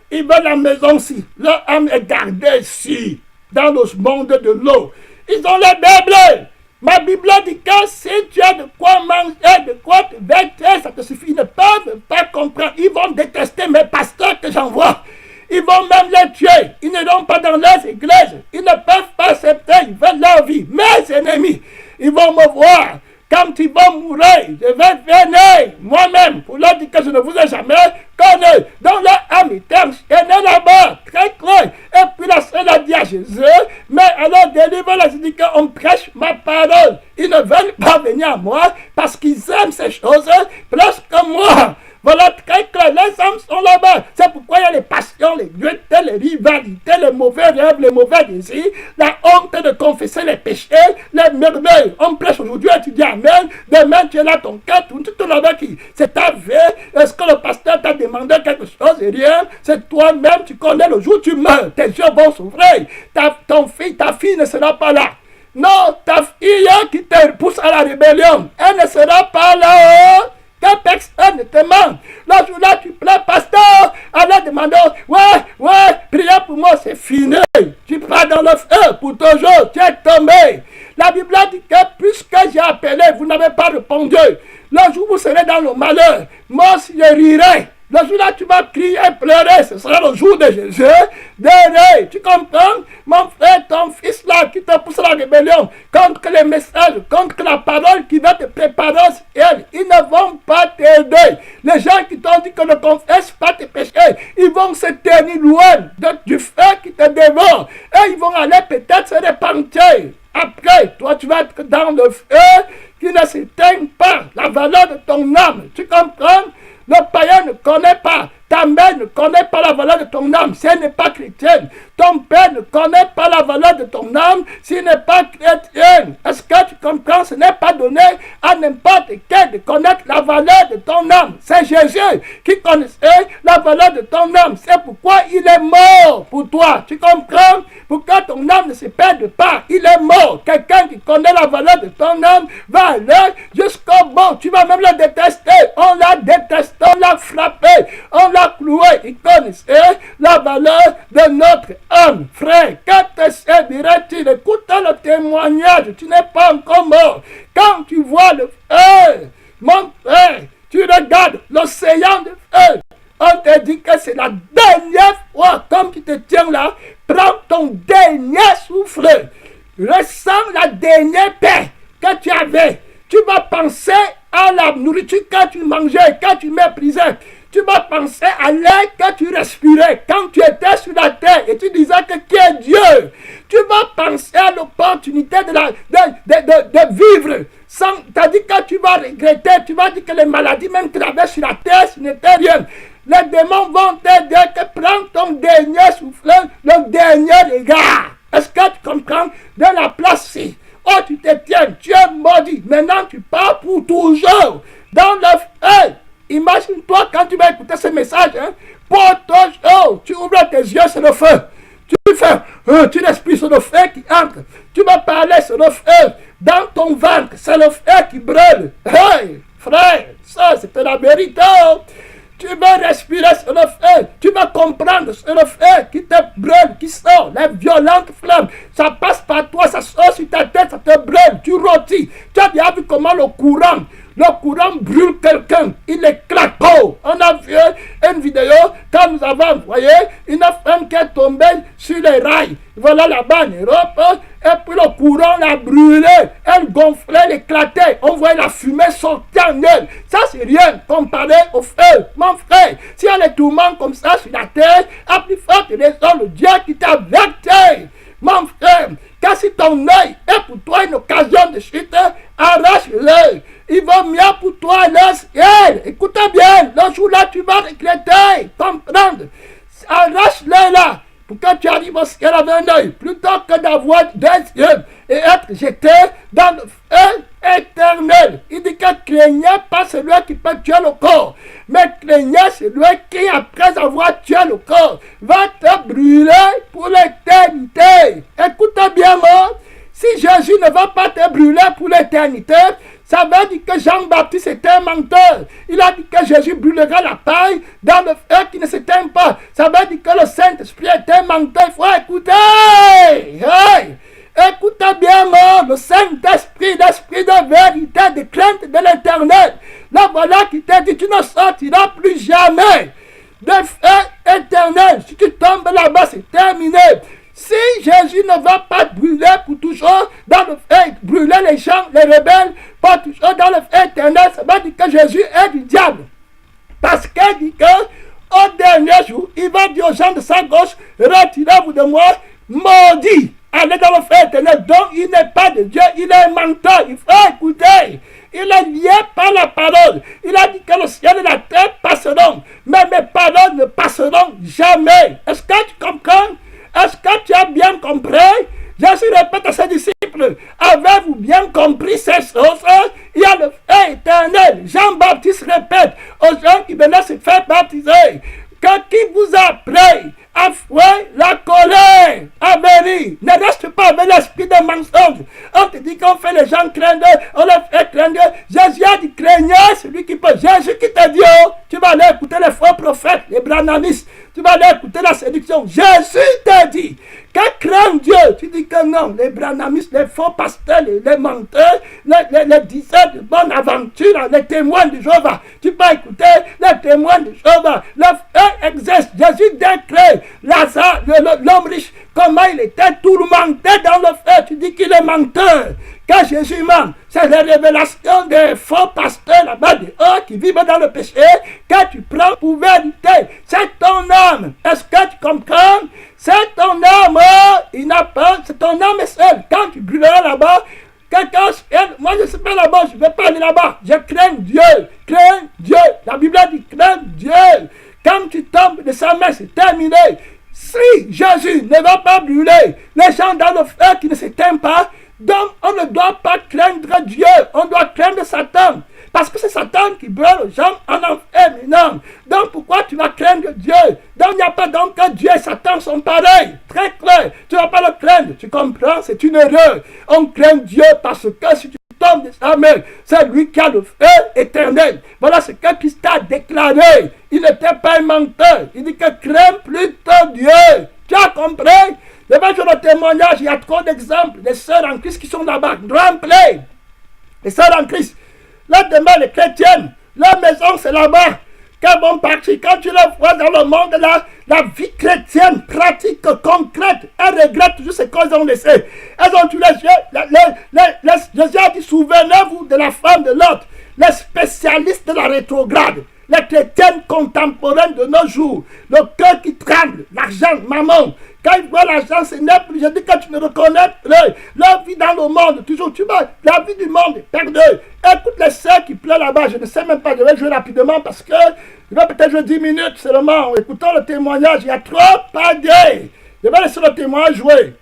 Ils veulent la maison ici. Leur âme est gardée ici, dans le monde de l'eau. Ils ont la Bible. Ma Bible dit que si tu as de quoi manger, de quoi te vêtir, ça te suffit. Ils ne peuvent pas comprendre. Ils vont détester mes pasteurs que j'envoie. Ils vont même les tuer. Ils n'iront pas dans leurs églises. Ils ne peuvent pas accepter. Ils veulent leur vie. Mes ennemis, ils vont me voir. Quand ils vont mourir, je vais venir moi-même pour leur dire que je ne vous ai jamais connu. Donc leur âme est enchaînée là-bas, très clair. Et puis la sœur a dit à Jésus, mais alors délivre-les, il dit qu'on prêche ma parole. Ils ne veulent pas venir à moi parce qu'ils aiment ces choses plus que moi. Voilà très clair, les hommes sont là-bas. C'est pourquoi il y a les passions, les luttes, les rivalités, les mauvais rêves, les mauvais désirs, la honte de confesser les péchés, les merveilles. On prêche aujourd'hui et tu dis Amen. Demain tu es là, ton cœur, tout là-bas qui c'est ta vie. Est-ce que le pasteur t'a demandé quelque chose et rien? C'est toi-même, tu connais le jour où tu meurs. Tes yeux vont s'ouvrir. Ta fille ne sera pas là. Non, ta fille qui te pousse à la rébellion, elle ne sera pas là. Que personne ne te manque. Le jour-là, tu pleures, pasteur. Alors demandons, ouais, priez pour moi, c'est fini. Tu pars dans le feu pour toujours, tu es tombé. La Bible dit que puisque j'ai appelé, vous n'avez pas répondu. Le jour où vous serez dans le malheur, moi, si je rirai. Le jour-là, tu vas crier et pleurer. Ce sera le jour de Jésus. Tu comprends? Mon frère, ton fils là, qui te pousse à la rébellion, contre les messages, contre la parole qui va te préparer au ciel, ils ne vont pas t'aider. Les gens qui t'ont dit que ne confesse pas tes péchés, ils vont se tenir loin du feu qui te dévore. Et ils vont aller peut-être se repentir. Après, toi, tu vas être dans le feu qui ne s'éteint pas. La valeur de ton âme. Tu comprends? Le païen ne connaît pas. Ta mère ne connaît pas la valeur de ton âme si elle n'est pas chrétienne. Ton père ne connaît pas la valeur de ton âme s'il n'est pas chrétien. Est-ce que tu comprends? Ce n'est pas donné à n'importe quel de connaître la valeur de ton âme. C'est Jésus qui connaissait la valeur de ton âme. C'est pourquoi il est mort pour toi. Tu comprends? Pour que ton âme ne se perde pas. Il est mort. Quelqu'un qui connaît la valeur de ton âme va aller jusqu'au bout. Tu vas même le détester. On l'a détesté, on l'a frappé, on l'a cloué. Il connaissait la valeur de notre âme. Frère, que te servirait-il? Écoute le témoignage. Tu n'es pas encore mort. Quand tu vois le feu, mon frère, tu regardes l'océan de feu. On te dit que c'est la dernière fois, comme tu te tiens là, prends ton dernier souffle. Ressens la dernière paix que tu avais. Tu vas penser à la nourriture que tu mangeais, que tu méprisais. Tu vas penser à l'air que tu respirais quand tu étais sur la terre et tu disais que qui est Dieu. Tu vas penser à l'opportunité de vivre. C'est-à-dire que tu vas regretter, tu vas dire que les maladies même traversent sur la terre, ce n'était rien. Les démons vont te dire que prends ton dernier souffle, le dernier regard. Est-ce que tu comprends? De la place-ci. Oh, tu te tiens, tu es maudit. Maintenant, tu pars pour toujours. Dans le feu. Imagine-toi quand tu vas écouter ce message. Pour toujours, tu ouvres tes yeux, c'est le feu. Tu respires sur le feu qui entre. Tu vas parler sur le feu. Dans ton ventre, c'est le feu qui brûle. Hey, frère, ça c'était la vérité. Tu vas respirer sur le feu. Tu vas comprendre sur le feu qui te brûle, qui sort. Les violentes flammes. Ça passe par toi, ça sort sur ta tête, ça te brûle. Tu rôtis. Tu as déjà vu comment le courant brûle quelqu'un. Il éclate. Oh, on a vu une vidéo quand nous avons envoyé une femme qui est tombée sur les rails. Voilà là-bas en Europe. Et puis le courant l'a brûlé. Elle gonflait, elle éclatait. On voyait la fumée sortir en elle. Ça, c'est rien comparé au feu. Mon frère, s'il y a les tourments comme ça sur la terre, à plus forte raison, le Dieu qui t'a averti. Mon frère, car si ton œil est pour toi une occasion de chute, arrache-le. Il vaut mieux pour toi le ciel. Écoutez bien, le jour-là, tu vas regretter, comprendre. Arrache-le là, pour que tu arrives au ciel avec un œil, plutôt que d'avoir deux yeux et être jeté dans le feu éternel. Il dit que craignez pas celui qui peut tuer le corps, mais craignez celui qui, après avoir tué le corps, va te brûler pour l'éternité. Écoutez bien, moi, si Jésus ne va pas te brûler pour l'éternité, ça veut dire que Jean-Baptiste était un menteur. Il a dit que Jésus brûlera la paille dans le feu qui ne s'éteint pas. Ça veut dire que le Saint-Esprit était un menteur. Il faut écouter. Hey! Écoutez bien, moi, le Saint-Esprit, l'Esprit de vérité, de crainte de l'Éternel. Là, voilà qui t'a dit, tu ne sortiras plus jamais de feu éternel. Si tu tombes là-bas, c'est terminé. Si Jésus ne va pas brûler pour toujours dans le feu, brûler les gens, les rebelles, pas toujours dans le feu éternel, ça veut dire que Jésus est du diable. Parce qu'il dit qu'au dernier jour, il va dire aux gens de sa gauche, retirez-vous de moi, maudit. Allez dans le feu éternel. Donc il n'est pas de Dieu, il est un menteur. Il faut écouter. Il est lié par la parole. Il a dit que le ciel et la terre passeront, mais mes paroles ne passeront jamais. Est-ce que tu comprends? Est-ce que tu as bien compris? Jésus répète à ses disciples, avez-vous bien compris ces choses? Il y a le feu éternel. Jean-Baptiste répète aux gens qui venaient se faire baptiser, que qui vous a pris à fouer la colère, à venir. Ne reste pas avec l'esprit de mensonge. On te dit qu'on fait les gens craindre, on les fait craindre. Jésus a dit craignez celui qui peut. Jésus qui te dit, oh, tu vas aller écouter les faux prophètes, les branhamistes. Tu vas aller écouter la séduction. Jésus te dit que crains Dieu. Tu dis que non, les branhamistes, les faux pasteurs, les menteurs, les disciples de bonne aventure, les témoins de Jéhovah. Tu peux écouter les témoins de Jéhovah. Le feu existe. Jésus décrète Lazare, l'homme riche, comment il était tourmenté dans le feu. Tu dis qu'il est menteur. Quand Jésus ment, c'est la révélation des faux pasteurs là-bas dehors qui vivent dans le péché que tu prends pour vérité. C'est ton âme. Est-ce que tu comprends? C'est ton âme. Il n'a pas, c'est ton âme seule. Quand tu brûleras là-bas, moi je ne sais pas là-bas, je ne vais pas aller là-bas. Je crains Dieu. Crains Dieu. La Bible dit crains Dieu. Quand tu tombes de sa main, c'est terminé. Si Jésus ne va pas brûler les gens dans le feu qui ne s'éteint pas, donc on ne doit pas craindre Dieu, on doit craindre Satan. Parce que c'est Satan qui brûle les gens en enfer maintenant. Donc pourquoi tu vas craindre Dieu? Donc il n'y a pas donc que Dieu et Satan sont pareils. Très clair. Tu ne vas pas le craindre. Tu comprends? C'est une erreur. On craint Dieu parce que si tu tombes de sa main, c'est lui qui a le feu éternel. Voilà ce que Christ a déclaré. Il n'était pas un menteur. Il dit que crains plutôt Dieu. Tu as compris? Devant le témoignage, il y a trop d'exemples. Les sœurs en Christ qui sont là-bas. Remplis. Les sœurs en Christ. Là, demain, les chrétiennes, leur maison, c'est là-bas. Qu'elles vont partir. Quand tu les vois dans le monde, la vie chrétienne, pratique, concrète, elles regrettent toujours ce qu'elles ont laissé. Elles ont tué Jésus a dit, souvenez-vous de la femme de l'autre, les spécialistes de la rétrograde. les chrétiennes contemporaines de nos jours, le cœur qui tremble, l'argent, maman. Quand ils voient l'argent, c'est n'est plus. Je dis que tu ne reconnais plus. Leur vie dans le monde, toujours tu vois, la vie du monde est perdue. Écoute les sœurs qui pleurent là-bas, je ne sais même pas, je vais jouer rapidement parce que je vais peut-être jouer 10 minutes seulement. Écoutons le témoignage, il y a trop pagé. Je vais laisser le témoignage jouer.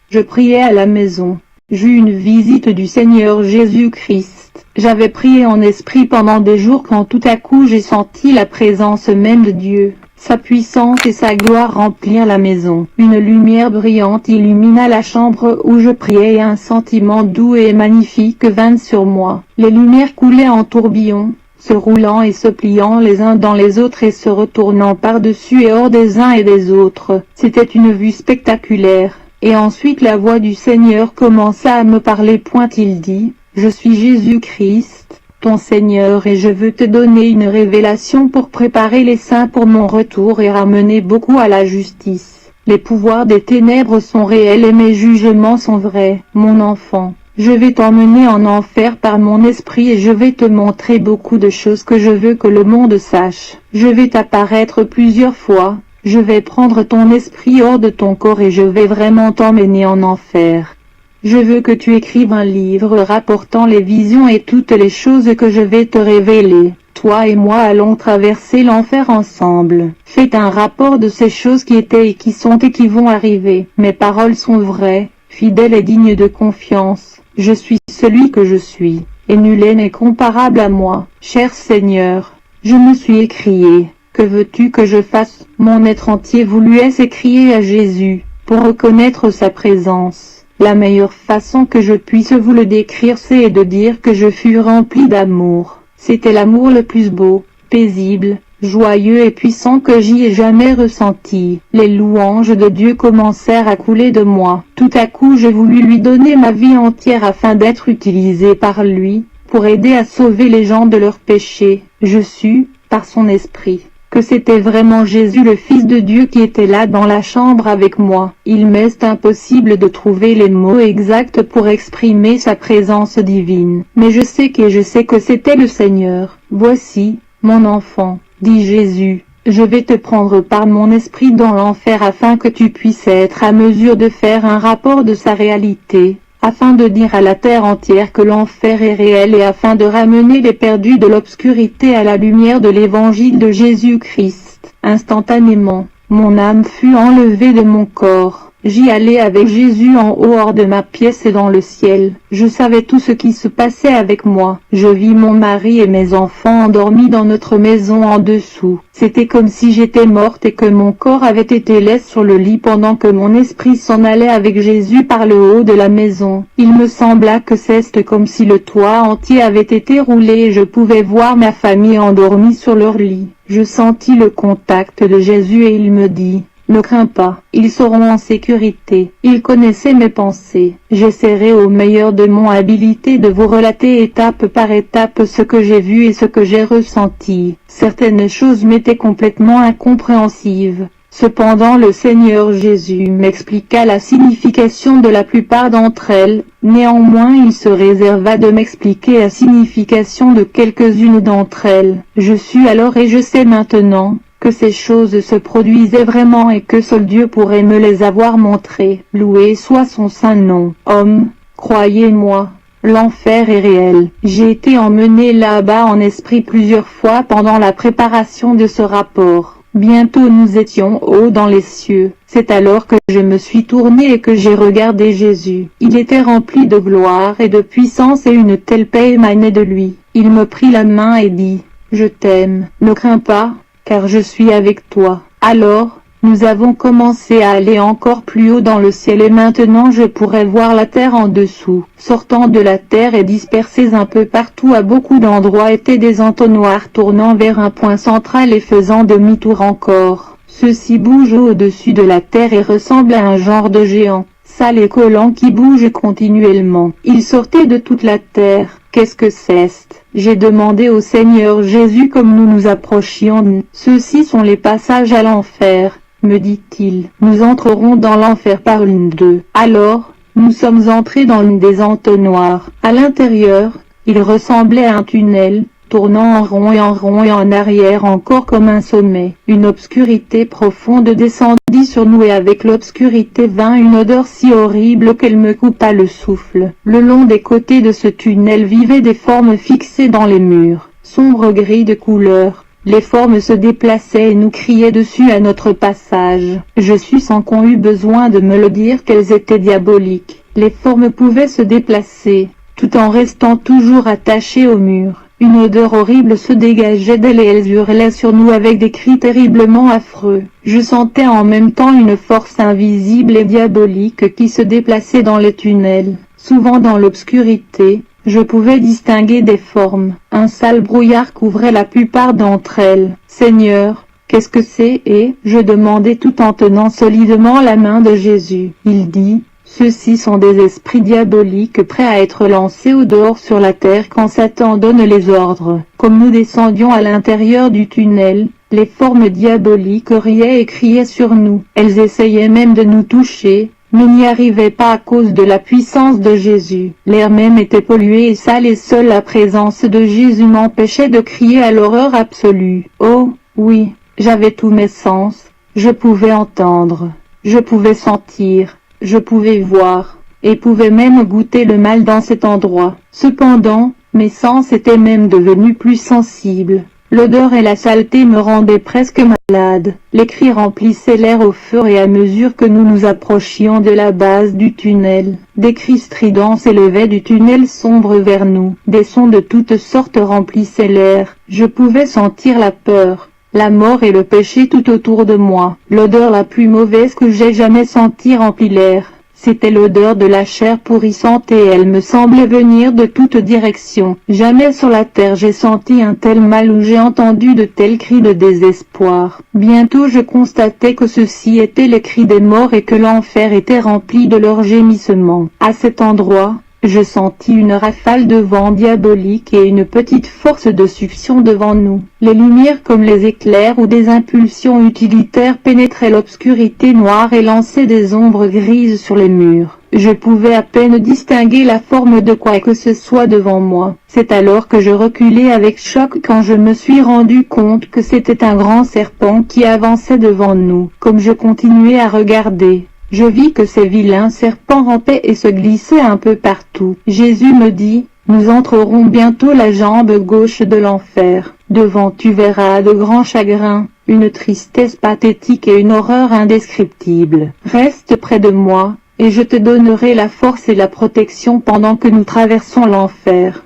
Je priais à la maison. J'eus une visite du Seigneur Jésus-Christ. J'avais prié en esprit pendant des jours quand tout à coup j'ai senti la présence même de Dieu. Sa puissance et sa gloire remplirent la maison. Une lumière brillante illumina la chambre où je priais et un sentiment doux et magnifique vint sur moi. Les lumières coulaient en tourbillons, se roulant et se pliant les uns dans les autres et se retournant par-dessus et hors des uns et des autres. C'était une vue spectaculaire. Et ensuite la voix du Seigneur commença à me parler. Il dit, « Je suis Jésus-Christ, ton Seigneur, et je veux te donner une révélation pour préparer les saints pour mon retour et ramener beaucoup à la justice. Les pouvoirs des ténèbres sont réels et mes jugements sont vrais, mon enfant. Je vais t'emmener en enfer par mon esprit et je vais te montrer beaucoup de choses que je veux que le monde sache. Je vais t'apparaître plusieurs fois. Je vais prendre ton esprit hors de ton corps et je vais vraiment t'emmener en enfer. Je veux que tu écrives un livre rapportant les visions et toutes les choses que je vais te révéler. Toi et moi allons traverser l'enfer ensemble. Fais un rapport de ces choses qui étaient et qui sont et qui vont arriver. Mes paroles sont vraies, fidèles et dignes de confiance. Je suis celui que je suis, et nul n'est comparable à moi. Cher Seigneur, je me suis écrié. Que veux-tu que je fasse? Mon être entier voulut s'écrier à Jésus, pour reconnaître sa présence. La meilleure façon que je puisse vous le décrire c'est de dire que je fus rempli d'amour. C'était l'amour le plus beau, paisible, joyeux et puissant que j'y ai jamais ressenti. Les louanges de Dieu commencèrent à couler de moi. Tout à coup je voulus lui donner ma vie entière afin d'être utilisé par lui, pour aider à sauver les gens de leurs péchés. Je sus, par son esprit, que c'était vraiment Jésus le Fils de Dieu qui était là dans la chambre avec moi. Il m'est impossible de trouver les mots exacts pour exprimer sa présence divine. Mais je sais que c'était le Seigneur. Voici, mon enfant, dit Jésus, je vais te prendre par mon esprit dans l'enfer afin que tu puisses être à mesure de faire un rapport de sa réalité, afin de dire à la terre entière que l'enfer est réel et afin de ramener les perdus de l'obscurité à la lumière de l'évangile de Jésus-Christ. Instantanément, mon âme fut enlevée de mon corps. J'y allais avec Jésus en haut hors de ma pièce et dans le ciel. Je savais tout ce qui se passait avec moi. Je vis mon mari et mes enfants endormis dans notre maison en dessous. C'était comme si j'étais morte et que mon corps avait été laissé sur le lit pendant que mon esprit s'en allait avec Jésus par le haut de la maison. Il me sembla que c'était comme si le toit entier avait été roulé et je pouvais voir ma famille endormie sur leur lit. Je sentis le contact de Jésus et il me dit, « Ne crains pas, ils seront en sécurité. » Il connaissait mes pensées. J'essaierai au meilleur de mon habilité de vous relater étape par étape ce que j'ai vu et ce que j'ai ressenti. Certaines choses m'étaient complètement incompréhensives. Cependant le Seigneur Jésus m'expliqua la signification de la plupart d'entre elles. Néanmoins il se réserva de m'expliquer la signification de quelques-unes d'entre elles. Je sus alors et je sais maintenant que ces choses se produisaient vraiment et que seul Dieu pourrait me les avoir montrées. Loué soit son saint nom. Homme, croyez-moi, l'enfer est réel. J'ai été emmené là-bas en esprit plusieurs fois pendant la préparation de ce rapport. Bientôt nous étions haut dans les cieux. C'est alors que je me suis tourné et que j'ai regardé Jésus. Il était rempli de gloire et de puissance et une telle paix émanait de lui. Il me prit la main et dit, « Je t'aime, ne crains pas, car je suis avec toi. » Alors, nous avons commencé à aller encore plus haut dans le ciel et maintenant je pourrais voir la terre en dessous. Sortant de la terre et dispersés un peu partout à beaucoup d'endroits étaient des entonnoirs tournant vers un point central et faisant demi-tour encore. Ceux-ci bougent au-dessus de la terre et ressemblent à un genre de géant, sale et collant qui bouge continuellement. Ils sortaient de toute la terre. Qu'est-ce que c'est? J'ai demandé au Seigneur Jésus comme nous nous approchions. Ceux-ci sont les passages à l'enfer, me dit-il. Nous entrerons dans l'enfer par une d'eux. Alors, Nous sommes entrés dans l'une des entonnoirs. À l'intérieur, il ressemblait à un tunnel, tournant en rond et en arrière encore comme un sommet. Une obscurité profonde descendit sur nous et avec l'obscurité vint une odeur si horrible qu'elle me coupa le souffle. Le long des côtés de ce tunnel vivaient des formes fixées dans les murs, sombres gris de couleur. Les formes se déplaçaient et nous criaient dessus à notre passage. Je sus sans qu'on eût besoin de me le dire qu'elles étaient diaboliques. Les formes pouvaient se déplacer, tout en restant toujours attachées au mur. Une odeur horrible se dégageait d'elles et elles hurlaient sur nous avec des cris terriblement affreux. Je sentais en même temps une force invisible et diabolique qui se déplaçait dans les tunnels. Souvent dans l'obscurité, je pouvais distinguer des formes. Un sale brouillard couvrait la plupart d'entre elles. « Seigneur, qu'est-ce que c'est ?» et je demandais tout en tenant solidement la main de Jésus. Il dit: ceux-ci sont des esprits diaboliques prêts à être lancés au dehors sur la terre quand Satan donne les ordres. Comme nous descendions à l'intérieur du tunnel, les formes diaboliques riaient et criaient sur nous. Elles essayaient même de nous toucher, mais n'y arrivaient pas à cause de la puissance de Jésus. L'air même était pollué et sale et seule la présence de Jésus m'empêchait de crier à l'horreur absolue. Oh, oui, j'avais tous mes sens. Je pouvais entendre, je pouvais sentir. Je pouvais voir, et pouvais même goûter le mal dans cet endroit. Cependant, mes sens étaient même devenus plus sensibles. L'odeur et la saleté me rendaient presque malade. Les cris remplissaient l'air au fur et à mesure que nous nous approchions de la base du tunnel. Des cris stridents s'élevaient du tunnel sombre vers nous. Des sons de toutes sortes remplissaient l'air. Je pouvais sentir la peur, la mort et le péché tout autour de moi. L'odeur la plus mauvaise que j'ai jamais sentie remplit l'air. C'était l'odeur de la chair pourrissante et elle me semblait venir de toutes directions. Jamais sur la terre j'ai senti un tel mal ou j'ai entendu de tels cris de désespoir. Bientôt je constatais que ceux-ci étaient les cris des morts et que l'enfer était rempli de leurs gémissements. À cet endroit, je sentis une rafale de vent diabolique et une petite force de succion devant nous. Les lumières comme les éclairs ou des impulsions utilitaires pénétraient l'obscurité noire et lançaient des ombres grises sur les murs. Je pouvais à peine distinguer la forme de quoi que ce soit devant moi. C'est alors que je reculai avec choc quand je me suis rendu compte que c'était un grand serpent qui avançait devant nous. Comme je continuais à regarder, je vis que ces vilains serpents rampaient et se glissaient un peu partout. Jésus me dit: nous entrerons bientôt la jambe gauche de l'enfer. Devant tu verras de grands chagrins, une tristesse pathétique et une horreur indescriptible. Reste près de moi, et je te donnerai la force et la protection pendant que nous traversons l'enfer.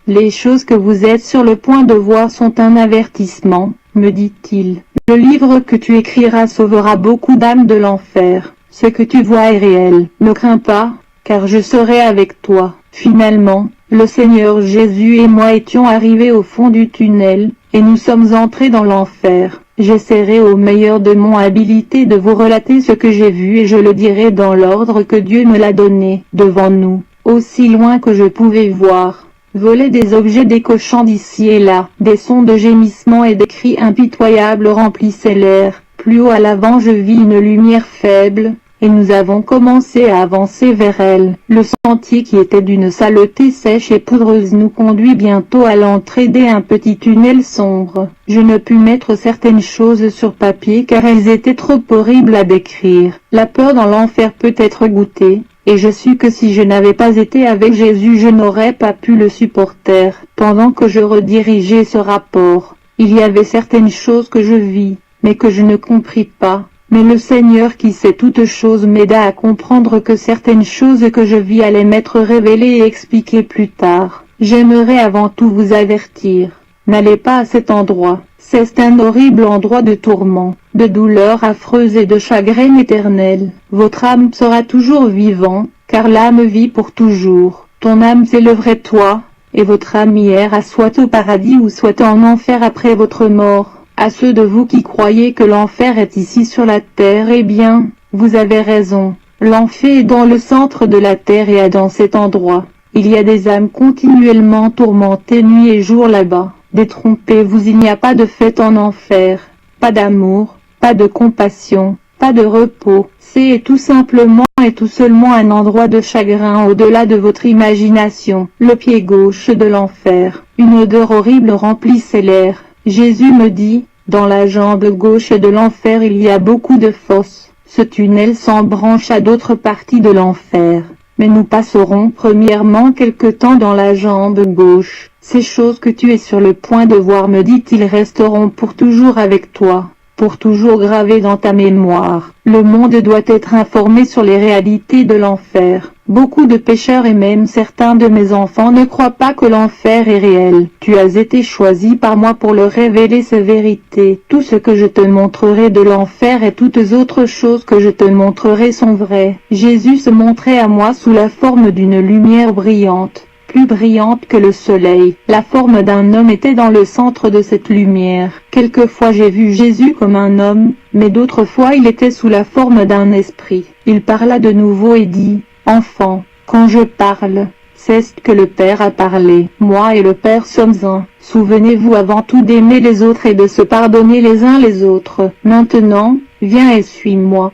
Les choses que vous êtes sur le point de voir sont un avertissement, me dit-il. Le livre que tu écriras sauvera beaucoup d'âmes de l'enfer. Ce que tu vois est réel. Ne crains pas, car je serai avec toi. Finalement, le Seigneur Jésus et moi étions arrivés au fond du tunnel, et nous sommes entrés dans l'enfer. J'essaierai au meilleur de mon habilité de vous relater ce que j'ai vu et je le dirai dans l'ordre que Dieu me l'a donné. Devant nous, aussi loin que je pouvais voir, volaient des objets décochant d'ici et là. Des sons de gémissements et des cris impitoyables remplissaient l'air. Plus haut à l'avant je vis une lumière faible, et nous avons commencé à avancer vers elle. Le sentier qui était d'une saleté sèche et poudreuse nous conduit bientôt à l'entrée d'un petit tunnel sombre. Je ne pus mettre certaines choses sur papier car elles étaient trop horribles à décrire. La peur dans l'enfer peut être goûtée, et je sus que si je n'avais pas été avec Jésus je n'aurais pas pu le supporter. Pendant que je redirigeais ce rapport, il y avait certaines choses que je vis, mais que je ne compris pas. Mais le Seigneur qui sait toutes choses m'aida à comprendre que certaines choses que je vis allaient m'être révélées et expliquées plus tard. J'aimerais avant tout vous avertir. N'allez pas à cet endroit. C'est un horrible endroit de tourment, de douleur affreuse et de chagrin éternel. Votre âme sera toujours vivante, car l'âme vit pour toujours. Ton âme s'élèverait toi, et votre âme ira soit au paradis ou soit en enfer après votre mort. À ceux de vous qui croyez que l'enfer est ici sur la terre, eh bien, vous avez raison. L'enfer est dans le centre de la terre et dans cet endroit. Il y a des âmes continuellement tourmentées nuit et jour là-bas. Détrompez-vous, il n'y a pas de fête en enfer, pas d'amour, pas de compassion, pas de repos. C'est tout simplement et tout seulement un endroit de chagrin au-delà de votre imagination. Le pied gauche de l'enfer. Une odeur horrible remplissait l'air. Jésus me dit, dans la jambe gauche de l'enfer il y a beaucoup de fosses. Ce tunnel s'embranche à d'autres parties de l'enfer. Mais nous passerons premièrement quelque temps dans la jambe gauche. Ces choses que tu es sur le point de voir, me dit-il, resteront pour toujours avec toi, pour toujours gravées dans ta mémoire. Le monde doit être informé sur les réalités de l'enfer. Beaucoup de pécheurs et même certains de mes enfants ne croient pas que l'enfer est réel. Tu as été choisi par moi pour leur révéler ces vérités. Tout ce que je te montrerai de l'enfer et toutes autres choses que je te montrerai sont vraies. Jésus se montrait à moi sous la forme d'une lumière brillante, plus brillante que le soleil. La forme d'un homme était dans le centre de cette lumière. Quelquefois j'ai vu Jésus comme un homme, mais d'autres fois il était sous la forme d'un esprit. Il parla de nouveau et dit, « Enfant, quand je parle, c'est ce que le Père a parlé. Moi et le Père sommes un. Souvenez-vous avant tout d'aimer les autres et de se pardonner les uns les autres. Maintenant, viens et suis-moi. »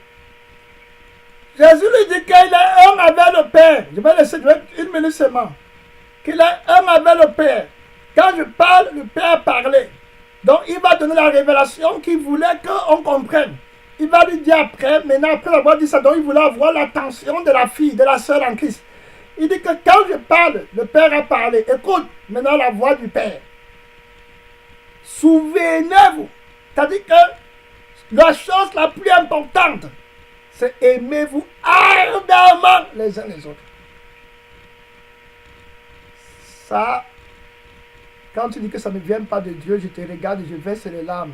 Jésus lui dit qu'il est un avec le Père. Je vais laisser une minute seulement. Qu'il est un avec le Père. Quand je parle, le Père parlait. Donc il va donner la révélation qu'il voulait qu'on comprenne. Il va lui dire après, maintenant après avoir dit ça, donc il voulait avoir l'attention de la fille, de la sœur en Christ. Il dit que quand je parle, le Père a parlé. Écoute maintenant la voix du Père. Souvenez-vous. C'est-à-dire que la chose la plus importante, c'est aimez-vous ardemment les uns les autres. Ça, quand tu dis que ça ne vient pas de Dieu, je te regarde et je verse les larmes.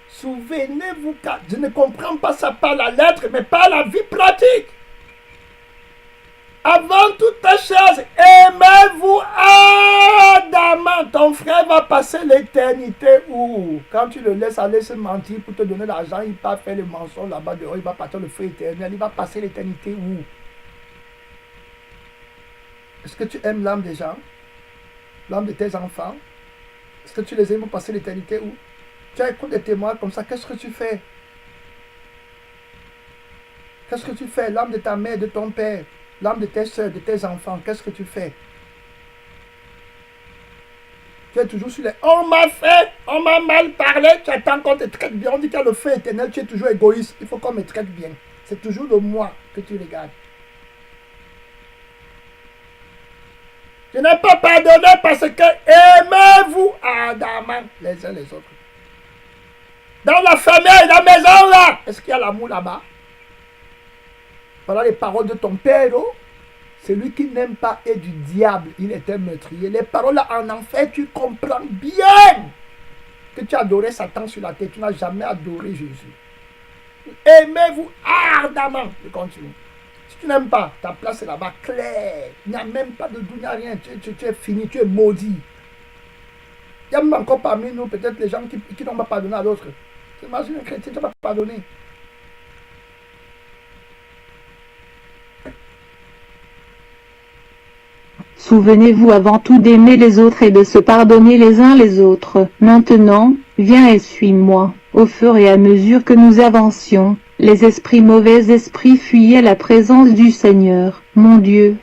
Souvenez-vous que je ne comprends pas ça par la lettre, mais par la vie pratique. Avant toute chose, aimez-vous ardemment. Ton frère va passer l'éternité où? Quand tu le laisses aller se mentir pour te donner l'argent, il va faire le mensonge là-bas dehors, il va partir le feu éternel, il va passer l'éternité où? Est-ce que tu aimes l'âme des gens? L'âme de tes enfants? Est-ce que tu les aimes pour passer l'éternité où? Tu as écouté des témoins comme ça, qu'est-ce que tu fais? Qu'est-ce que tu fais? L'âme de ta mère, de ton père, l'âme de tes soeurs, de tes enfants, qu'est-ce que tu fais? Tu es toujours sur les... On m'a fait, on m'a mal parlé, tu attends qu'on te traite bien. On dit qu'il y a le feu éternel, tu es toujours égoïste. Il faut qu'on me traite bien. C'est toujours le moi que tu regardes. Je n'ai pas pardonné parce que aimez-vous ardemment les uns les autres. Dans la famille, la maison là, est-ce qu'il y a l'amour là-bas? Voilà les paroles de ton père. Oh? Celui qui n'aime pas est du diable, il est un meurtrier. Les paroles là en enfer, tu comprends bien que tu as adoré Satan sur la tête, tu n'as jamais adoré Jésus. Aimez-vous ardemment. Je continue. Si tu n'aimes pas, ta place est là-bas claire. Il n'y a même pas de doute, il n'y a rien. Tu es fini, tu es maudit. Il y a même encore parmi nous peut-être les gens qui n'ont pas pardonné à l'autre. Imagine un chrétien, tu n'as pas pardonné. Souvenez-vous avant tout d'aimer les autres et de se pardonner les uns les autres. Maintenant, viens et suis-moi. Au fur et à mesure que nous avancions, les mauvais esprits fuyaient la présence du Seigneur. Mon Dieu,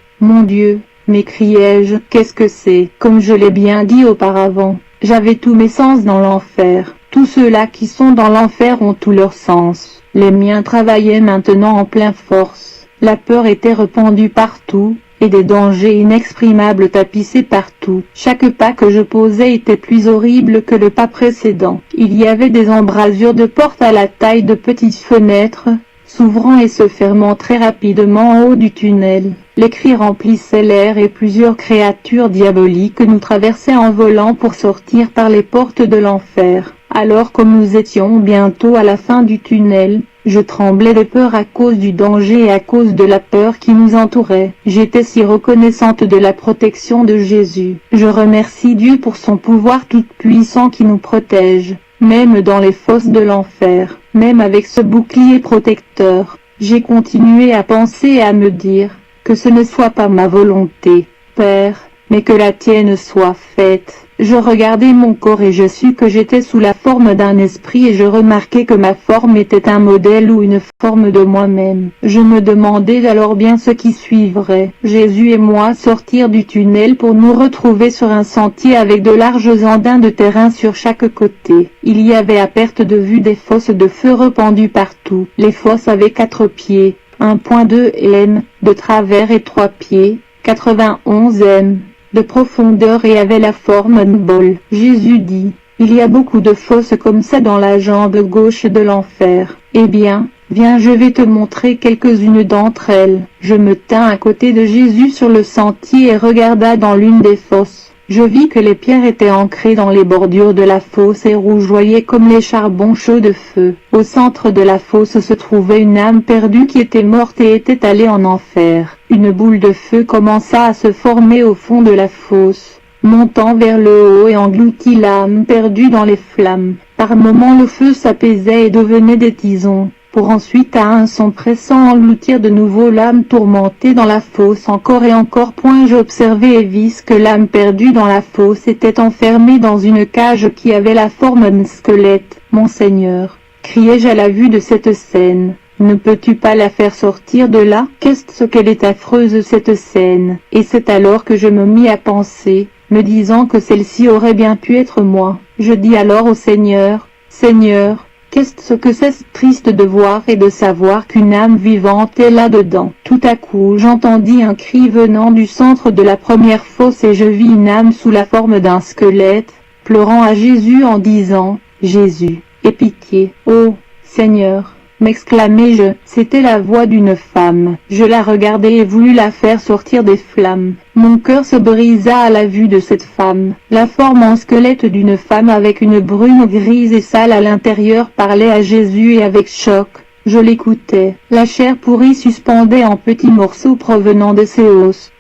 m'écriai-je, qu'est-ce que c'est? Comme je l'ai bien dit auparavant, j'avais tous mes sens dans l'enfer. Tous ceux-là qui sont dans l'enfer ont tous leurs sens. Les miens travaillaient maintenant en pleine force. La peur était répandue partout, et des dangers inexprimables tapissaient partout. Chaque pas que je posais était plus horrible que le pas précédent. Il y avait des embrasures de portes à la taille de petites fenêtres, s'ouvrant et se fermant très rapidement en haut du tunnel. Les cris remplissaient l'air et plusieurs créatures diaboliques nous traversaient en volant pour sortir par les portes de l'enfer. Alors comme nous étions bientôt à la fin du tunnel, je tremblais de peur à cause du danger et à cause de la peur qui nous entourait. J'étais si reconnaissante de la protection de Jésus. Je remercie Dieu pour son pouvoir tout-puissant qui nous protège, même dans les fosses de l'enfer, même avec ce bouclier protecteur. J'ai continué à penser et à me dire, que ce ne soit pas ma volonté. Père, mais que la tienne soit faite. Je regardai mon corps et je sus que j'étais sous la forme d'un esprit et je remarquai que ma forme était un modèle ou une forme de moi-même. Je me demandais alors bien ce qui suivrait. Jésus et moi sortirent du tunnel pour nous retrouver sur un sentier avec de larges andins de terrain sur chaque côté. Il y avait à perte de vue des fosses de feu rependues partout. Les fosses avaient 4 pieds, 1,2 m de travers et 3 pieds, 91 m de profondeur et avait la forme d'un bol. Jésus dit, il y a beaucoup de fosses comme ça dans la jambe gauche de l'enfer. Eh bien, viens, je vais te montrer quelques-unes d'entre elles. Je me tins à côté de Jésus sur le sentier et regarda dans l'une des fosses. Je vis que les pierres étaient ancrées dans les bordures de la fosse et rougeoyaient comme les charbons chauds de feu. Au centre de la fosse se trouvait une âme perdue qui était morte et était allée en enfer. Une boule de feu commença à se former au fond de la fosse, montant vers le haut et engloutit l'âme perdue dans les flammes. Par moments le feu s'apaisait et devenait des tisons, pour ensuite à un son pressant engloutir de nouveau l'âme tourmentée dans la fosse encore et encore. J'observai et vis que l'âme perdue dans la fosse était enfermée dans une cage qui avait la forme d'un squelette. Mon Seigneur, criai-je à la vue de cette scène, ne peux-tu pas la faire sortir de là? Qu'est-ce qu'elle est affreuse cette scène? Et c'est alors que je me mis à penser, me disant que celle-ci aurait bien pu être moi. Je dis alors au Seigneur, Seigneur, qu'est-ce que c'est triste de voir et de savoir qu'une âme vivante est là-dedans. Tout à coup j'entendis un cri venant du centre de la première fosse et je vis une âme sous la forme d'un squelette, pleurant à Jésus en disant, Jésus, aie pitié. Oh, Seigneur, m'exclamai-je, c'était la voix d'une femme. Je la regardai et voulus la faire sortir des flammes. Mon cœur se brisa à la vue de cette femme. La forme en squelette d'une femme avec une brume grise et sale à l'intérieur parlait à Jésus et avec choc. Je l'écoutais. La chair pourrie suspendait en petits morceaux provenant de ses os.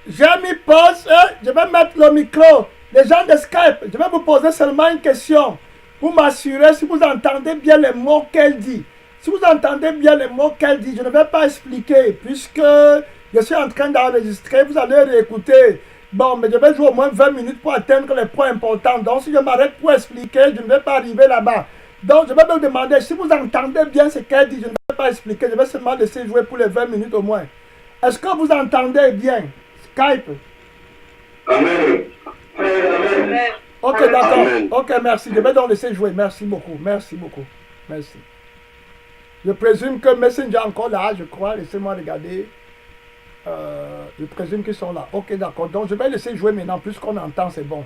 J'ai mis pause, je vais mettre le micro. Les gens de Skype, je vais vous poser seulement une question. Pour m'assurer si vous entendez bien les mots qu'elle dit. Si vous entendez bien les mots qu'elle dit, je ne vais pas expliquer puisque je suis en train d'enregistrer, vous allez réécouter. Bon, mais je vais jouer au moins 20 minutes pour atteindre les points importants. Donc si je m'arrête pour expliquer, je ne vais pas arriver là-bas. Donc je vais me demander si vous entendez bien ce qu'elle dit, je ne vais pas expliquer, je vais seulement laisser jouer pour les 20 minutes au moins. Est-ce que vous entendez bien? Skype? Amen. Amen. Ok, d'accord. Ok, merci. Je vais donc laisser jouer. Merci beaucoup. Merci beaucoup. Merci. Je présume que Messenger est encore là, je crois. Laissez-moi regarder. Je présume qu'ils sont là. Ok, d'accord. Donc, je vais laisser jouer maintenant. Plus qu'on entend, c'est bon.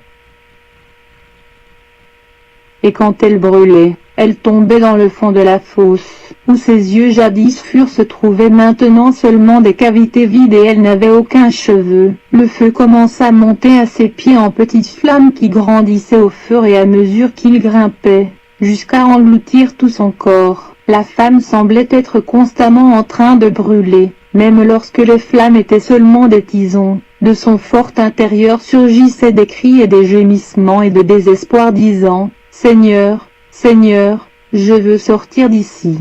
Et quand elle brûlait, elle tombait dans le fond de la fosse, où ses yeux jadis furent se trouvaient maintenant seulement des cavités vides et elle n'avait aucun cheveu. Le feu commença à monter à ses pieds en petites flammes qui grandissaient au fur et à mesure qu'il grimpait, jusqu'à engloutir tout son corps. La femme semblait être constamment en train de brûler, même lorsque les flammes étaient seulement des tisons. De son fort intérieur surgissaient des cris et des gémissements et de désespoir disant, Seigneur, Seigneur, je veux sortir d'ici.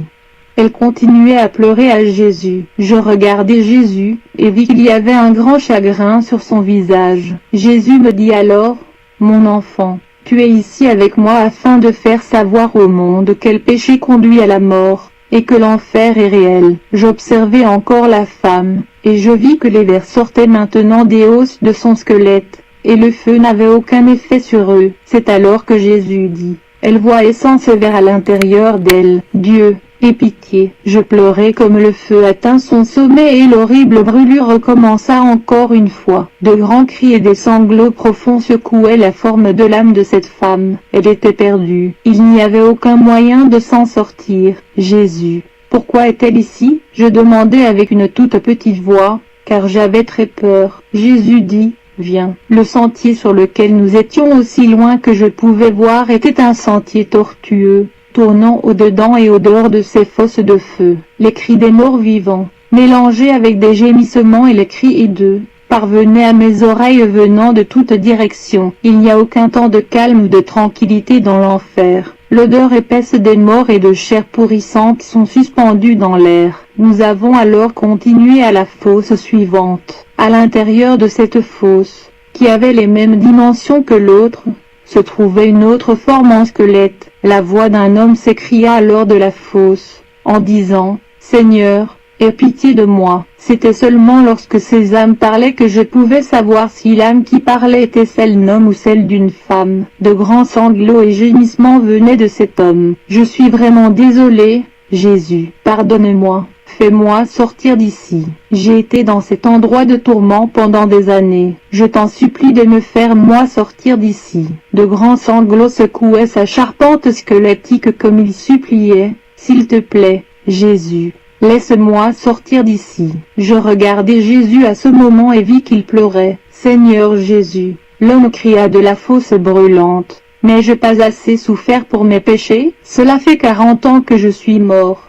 Elle continuait à pleurer à Jésus. Je regardai Jésus, et vis qu'il y avait un grand chagrin sur son visage. Jésus me dit alors, mon enfant, tu es ici avec moi afin de faire savoir au monde quel péché conduit à la mort, et que l'enfer est réel. J'observai encore la femme, et je vis que les vers sortaient maintenant des os de son squelette, et le feu n'avait aucun effet sur eux. C'est alors que Jésus dit, elle voyait sans ces vers à l'intérieur d'elle, Dieu, aie pitié. Je pleurai comme le feu atteint son sommet et l'horrible brûlure recommença encore une fois. De grands cris et des sanglots profonds secouaient la forme de l'âme de cette femme. Elle était perdue. Il n'y avait aucun moyen de s'en sortir. Jésus, pourquoi est-elle ici? Je demandai avec une toute petite voix, car j'avais très peur. Jésus dit, viens. Le sentier sur lequel nous étions aussi loin que je pouvais voir était un sentier tortueux, tournant au-dedans et au-dehors de ces fosses de feu. Les cris des morts vivants, mélangés avec des gémissements et les cris hideux, parvenaient à mes oreilles venant de toutes directions. Il n'y a aucun temps de calme ou de tranquillité dans l'enfer. L'odeur épaisse des morts et de chair pourrissante sont suspendues dans l'air. Nous avons alors continué à la fosse suivante. À l'intérieur de cette fosse, qui avait les mêmes dimensions que l'autre, se trouvait une autre forme en squelette. La voix d'un homme s'écria alors de la fosse, en disant « Seigneur, aie pitié de moi ». C'était seulement lorsque ces âmes parlaient que je pouvais savoir si l'âme qui parlait était celle d'un homme ou celle d'une femme. De grands sanglots et gémissements venaient de cet homme. « Je suis vraiment désolé, Jésus, pardonne-moi. Fais-moi sortir d'ici. J'ai été dans cet endroit de tourment pendant des années. Je t'en supplie de me faire moi sortir d'ici. » De grands sanglots secouaient sa charpente squelettique comme il suppliait. « S'il te plaît, Jésus, laisse-moi sortir d'ici. » Je regardai Jésus à ce moment et vis qu'il pleurait. « Seigneur Jésus !» L'homme cria de la fosse brûlante. « N'ai-je pas assez souffert pour mes péchés? Cela fait 40 ans que je suis mort. »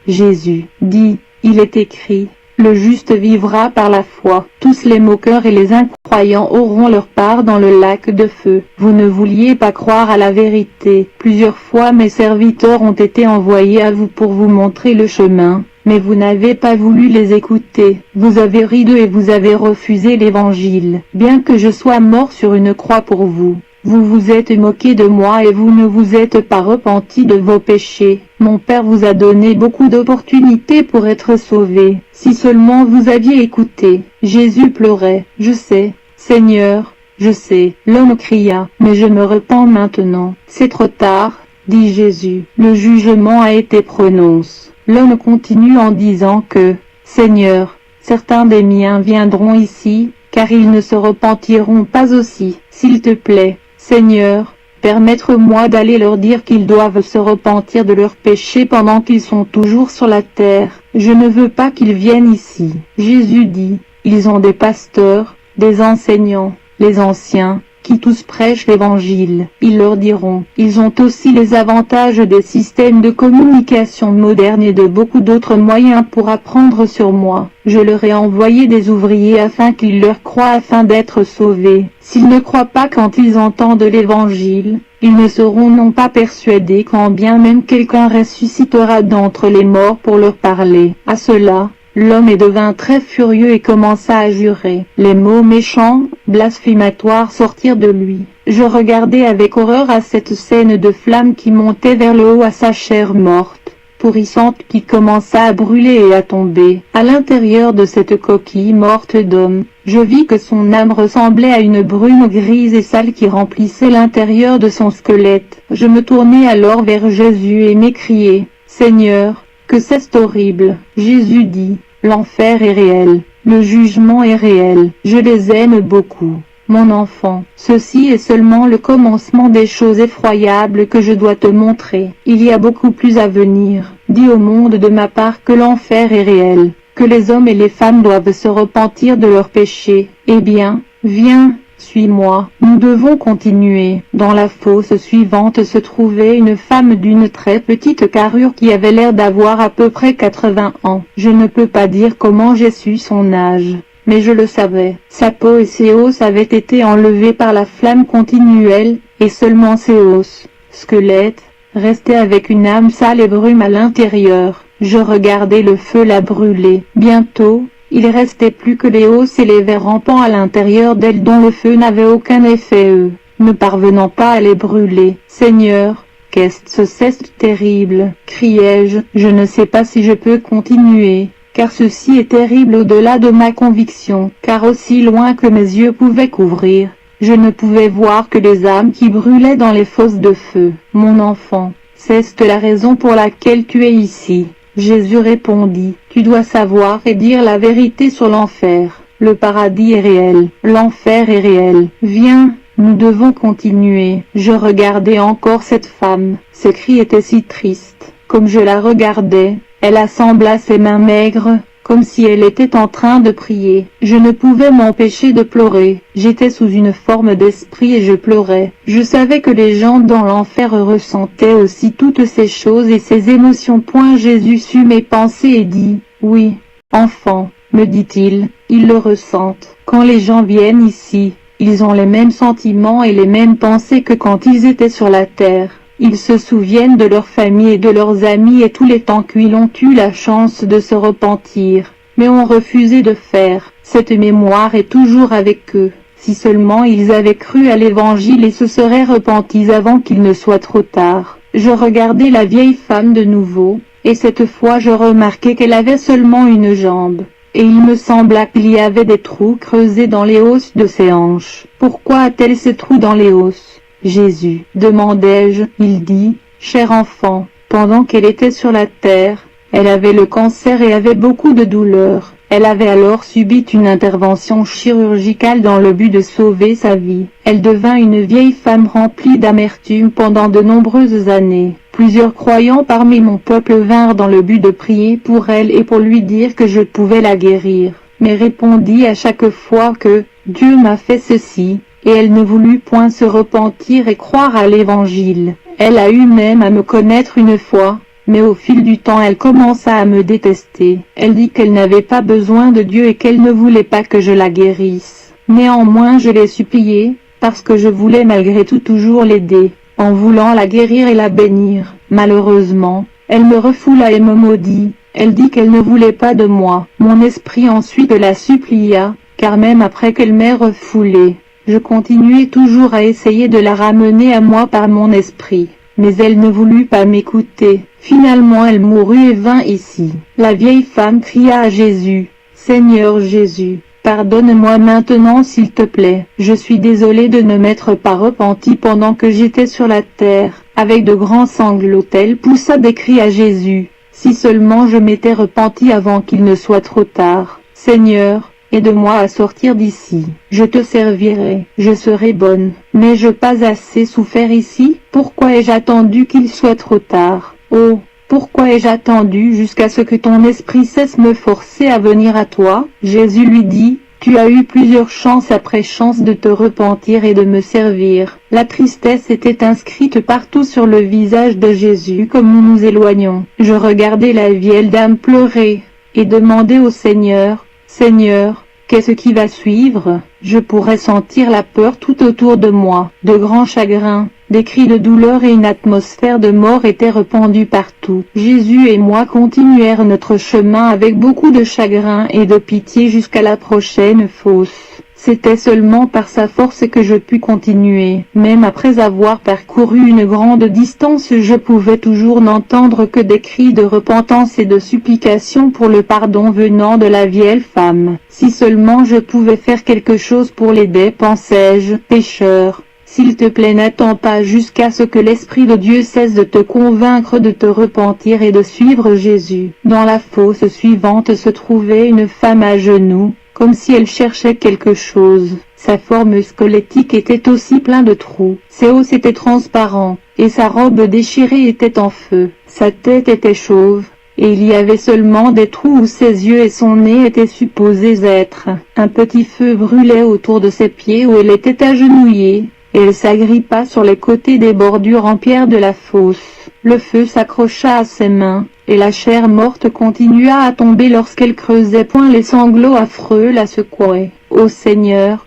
Jésus dit, il est écrit, le juste vivra par la foi. Tous les moqueurs et les incroyants auront leur part dans le lac de feu. Vous ne vouliez pas croire à la vérité. Plusieurs fois mes serviteurs ont été envoyés à vous pour vous montrer le chemin, mais vous n'avez pas voulu les écouter. Vous avez ri d'eux et vous avez refusé l'évangile, bien que je sois mort sur une croix pour vous. Vous vous êtes moqué de moi et vous ne vous êtes pas repenti de vos péchés. Mon Père vous a donné beaucoup d'opportunités pour être sauvé. Si seulement vous aviez écouté. Jésus pleurait. « Je sais, Seigneur, je sais. » L'homme cria. « Mais je me repens maintenant. » « C'est trop tard, » dit Jésus. « Le jugement a été prononcé. » L'homme continue en disant que, « Seigneur, certains des miens viendront ici, car ils ne se repentiront pas aussi. S'il te plaît, Seigneur, permettre-moi d'aller leur dire qu'ils doivent se repentir de leurs péchés pendant qu'ils sont toujours sur la terre. Je ne veux pas qu'ils viennent ici. » Jésus dit, « Ils ont des pasteurs, des enseignants, les anciens, qui tous prêchent l'évangile. Ils leur diront, ils ont aussi les avantages des systèmes de communication modernes et de beaucoup d'autres moyens pour apprendre sur moi. Je leur ai envoyé des ouvriers afin qu'ils leur croient afin d'être sauvés. S'ils ne croient pas quand ils entendent l'évangile, ils ne seront non pas persuadés quand bien même quelqu'un ressuscitera d'entre les morts pour leur parler. » À cela, l'homme devint très furieux et commença à jurer. Les mots méchants, blasphématoires sortirent de lui. Je regardais avec horreur à cette scène de flammes qui montait vers le haut à sa chair morte, pourrissante qui commença à brûler et à tomber. À l'intérieur de cette coquille morte d'homme, je vis que son âme ressemblait à une brume grise et sale qui remplissait l'intérieur de son squelette. Je me tournai alors vers Jésus et m'écriai, « Seigneur, que c'est horrible !» Jésus dit, « L'enfer est réel, le jugement est réel, je les aime beaucoup. Mon enfant, ceci est seulement le commencement des choses effroyables que je dois te montrer. Il y a beaucoup plus à venir. Dis au monde de ma part que l'enfer est réel, que les hommes et les femmes doivent se repentir de leurs péchés. Eh bien, viens, suis-moi. » Nous devons continuer. Dans la fosse suivante se trouvait une femme d'une très petite carrure qui avait l'air d'avoir à peu près 80 ans. Je ne peux pas dire comment j'ai su son âge, mais je le savais. Sa peau et ses os avaient été enlevés par la flamme continuelle, et seulement ses os, squelettes, restaient avec une âme sale et brume à l'intérieur. Je regardais le feu la brûler. Bientôt, il restait plus que les os et les vers rampants à l'intérieur d'elle dont le feu n'avait aucun effet ne parvenant pas à les brûler. « Seigneur, qu'est-ce que c'est terrible ?» criai-je. Je ne sais pas si je peux continuer, car ceci est terrible au-delà de ma conviction, car aussi loin que mes yeux pouvaient couvrir, je ne pouvais voir que les âmes qui brûlaient dans les fosses de feu. « Mon enfant, c'est la raison pour laquelle tu es ici. » Jésus répondit, « Tu dois savoir et dire la vérité sur l'enfer. Le paradis est réel, l'enfer est réel. Viens, nous devons continuer. » Je regardais encore cette femme. Ses cris étaient si tristes. Comme je la regardais, elle assembla ses mains maigres, comme si elle était en train de prier. Je ne pouvais m'empêcher de pleurer. J'étais sous une forme d'esprit et je pleurais. Je savais que les gens dans l'enfer ressentaient aussi toutes ces choses et ces émotions. Jésus sut mes pensées et dit, « Oui, enfant, me dit-il, ils le ressentent. Quand les gens viennent ici, ils ont les mêmes sentiments et les mêmes pensées que quand ils étaient sur la terre. Ils se souviennent de leur famille et de leurs amis et tous les temps qu'ils ont eu la chance de se repentir, mais ont refusé de faire. Cette mémoire est toujours avec eux. Si seulement ils avaient cru à l'Évangile et se seraient repentis avant qu'il ne soit trop tard. Je regardais la vieille femme de nouveau, et cette fois je remarquai qu'elle avait seulement une jambe. Et il me sembla qu'il y avait des trous creusés dans les os de ses hanches. Pourquoi a-t-elle ces trous dans les os? Jésus, demandai-je. Il dit, cher enfant, pendant qu'elle était sur la terre, elle avait le cancer et avait beaucoup de douleurs. Elle avait alors subi une intervention chirurgicale dans le but de sauver sa vie. Elle devint une vieille femme remplie d'amertume pendant de nombreuses années. Plusieurs croyants parmi mon peuple vinrent dans le but de prier pour elle et pour lui dire que je pouvais la guérir. Mais répondit à chaque fois que Dieu m'a fait ceci, et elle ne voulut point se repentir et croire à l'Évangile. Elle a eu même à me connaître une fois, mais au fil du temps elle commença à me détester. Elle dit qu'elle n'avait pas besoin de Dieu et qu'elle ne voulait pas que je la guérisse. Néanmoins je l'ai suppliée, parce que je voulais malgré tout toujours l'aider, en voulant la guérir et la bénir. Malheureusement, elle me refoula et me maudit. Elle dit qu'elle ne voulait pas de moi. Mon esprit ensuite la supplia, car même après qu'elle m'ait refoulée, je continuais toujours à essayer de la ramener à moi par mon esprit. Mais elle ne voulut pas m'écouter. Finalement elle mourut et vint ici. La vieille femme cria à Jésus, « Seigneur Jésus, pardonne-moi maintenant s'il te plaît. Je suis désolée de ne m'être pas repentie pendant que j'étais sur la terre. » Avec de grands sanglots elle poussa des cris à Jésus. « Si seulement je m'étais repentie avant qu'il ne soit trop tard. Seigneur, aide-moi à sortir d'ici. Je te servirai, je serai bonne. N'ai-je pas assez souffert ici? Pourquoi ai-je attendu qu'il soit trop tard? Oh, pourquoi ai-je attendu jusqu'à ce que ton esprit cesse me forcer à venir à toi? » Jésus lui dit, « Tu as eu plusieurs chances après chances de te repentir et de me servir. » La tristesse était inscrite partout sur le visage de Jésus comme nous nous éloignons. Je regardais la vieille dame pleurer, et demandais au Seigneur, « Seigneur, qu'est-ce qui va suivre? » Je pourrais sentir la peur tout autour de moi. De grands chagrins, des cris de douleur et une atmosphère de mort étaient répandus partout. Jésus et moi continuèrent notre chemin avec beaucoup de chagrin et de pitié jusqu'à la prochaine fosse. C'était seulement par sa force que je pus continuer. Même après avoir parcouru une grande distance, je pouvais toujours n'entendre que des cris de repentance et de supplication pour le pardon venant de la vieille femme. Si seulement je pouvais faire quelque chose pour l'aider, pensais-je, pécheur. S'il te plaît, n'attends pas jusqu'à ce que l'Esprit de Dieu cesse de te convaincre de te repentir et de suivre Jésus. Dans la fosse suivante se trouvait une femme à genoux, comme si elle cherchait quelque chose. Sa forme squelettique était aussi pleine de trous. Ses os étaient transparents, et sa robe déchirée était en feu. Sa tête était chauve, et il y avait seulement des trous où ses yeux et son nez étaient supposés être. Un petit feu brûlait autour de ses pieds où elle était agenouillée, et elle s'agrippa sur les côtés des bordures en pierre de la fosse. Le feu s'accrocha à ses mains, et la chair morte continua à tomber lorsqu'elle creusait point les sanglots affreux la secouaient. « Ô Seigneur,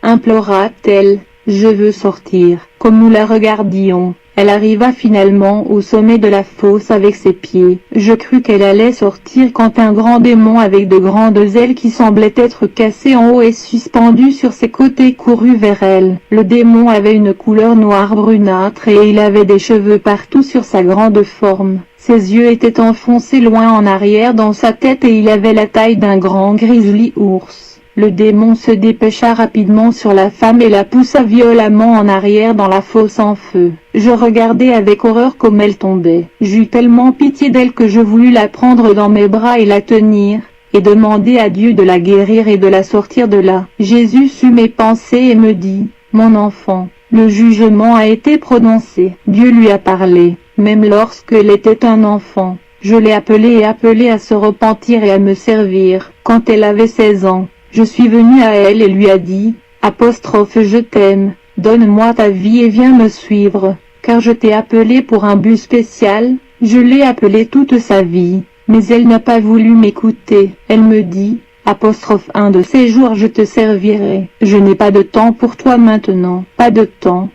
implora-t-elle, je veux sortir. » Comme nous la regardions, elle arriva finalement au sommet de la fosse avec ses pieds. Je crus qu'elle allait sortir quand un grand démon avec de grandes ailes qui semblaient être cassées en haut et suspendues sur ses côtés courut vers elle. Le démon avait une couleur noire brunâtre et il avait des cheveux partout sur sa grande forme. Ses yeux étaient enfoncés loin en arrière dans sa tête et il avait la taille d'un grand grizzly ours. Le démon se dépêcha rapidement sur la femme et la poussa violemment en arrière dans la fosse en feu. Je regardais avec horreur comme elle tombait. J'eus tellement pitié d'elle que je voulus la prendre dans mes bras et la tenir, et demander à Dieu de la guérir et de la sortir de là. Jésus sut mes pensées et me dit, « Mon enfant, le jugement a été prononcé. » Dieu lui a parlé, même lorsqu'elle était un enfant. Je l'ai appelée à se repentir et à me servir. Quand elle avait 16 ans, je suis venu à elle et lui a dit, « Je t'aime, donne-moi ta vie et viens me suivre, car je t'ai appelé pour un but spécial. » Je l'ai appelée toute sa vie, mais elle n'a pas voulu m'écouter. Elle me dit, « Un de ces jours je te servirai. Je n'ai pas de temps pour toi maintenant. Pas de temps.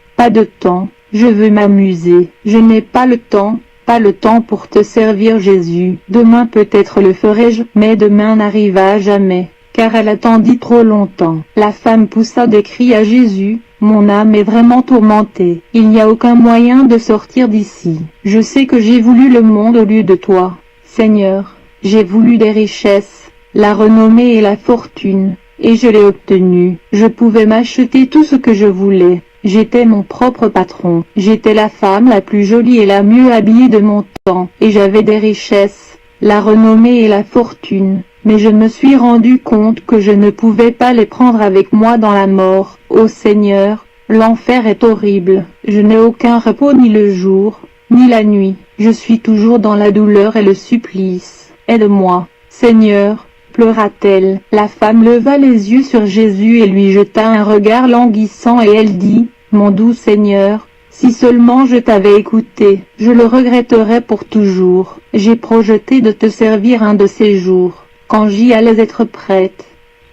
Je veux m'amuser. Je n'ai pas le temps. Pas le temps pour te servir Jésus. Demain peut-être le ferai-je, mais demain n'arriva jamais, car elle attendit trop longtemps. La femme poussa des cris à Jésus. Mon âme est vraiment tourmentée. Il n'y a aucun moyen de sortir d'ici. Je sais que j'ai voulu le monde au lieu de toi. Seigneur, j'ai voulu des richesses, la renommée et la fortune, et je l'ai obtenu. Je pouvais m'acheter tout ce que je voulais. J'étais mon propre patron. J'étais la femme la plus jolie et la mieux habillée de mon temps, et j'avais des richesses, la renommée et la fortune. Mais je me suis rendu compte que je ne pouvais pas les prendre avec moi dans la mort. Ô Seigneur, l'enfer est horrible. Je n'ai aucun repos ni le jour, ni la nuit. Je suis toujours dans la douleur et le supplice. Aide-moi, Seigneur, pleura-t-elle. La femme leva les yeux sur Jésus et lui jeta un regard languissant et elle dit, mon doux Seigneur, si seulement je t'avais écouté, je le regretterais pour toujours. J'ai projeté de te servir un de ces jours, quand j'y allais être prête,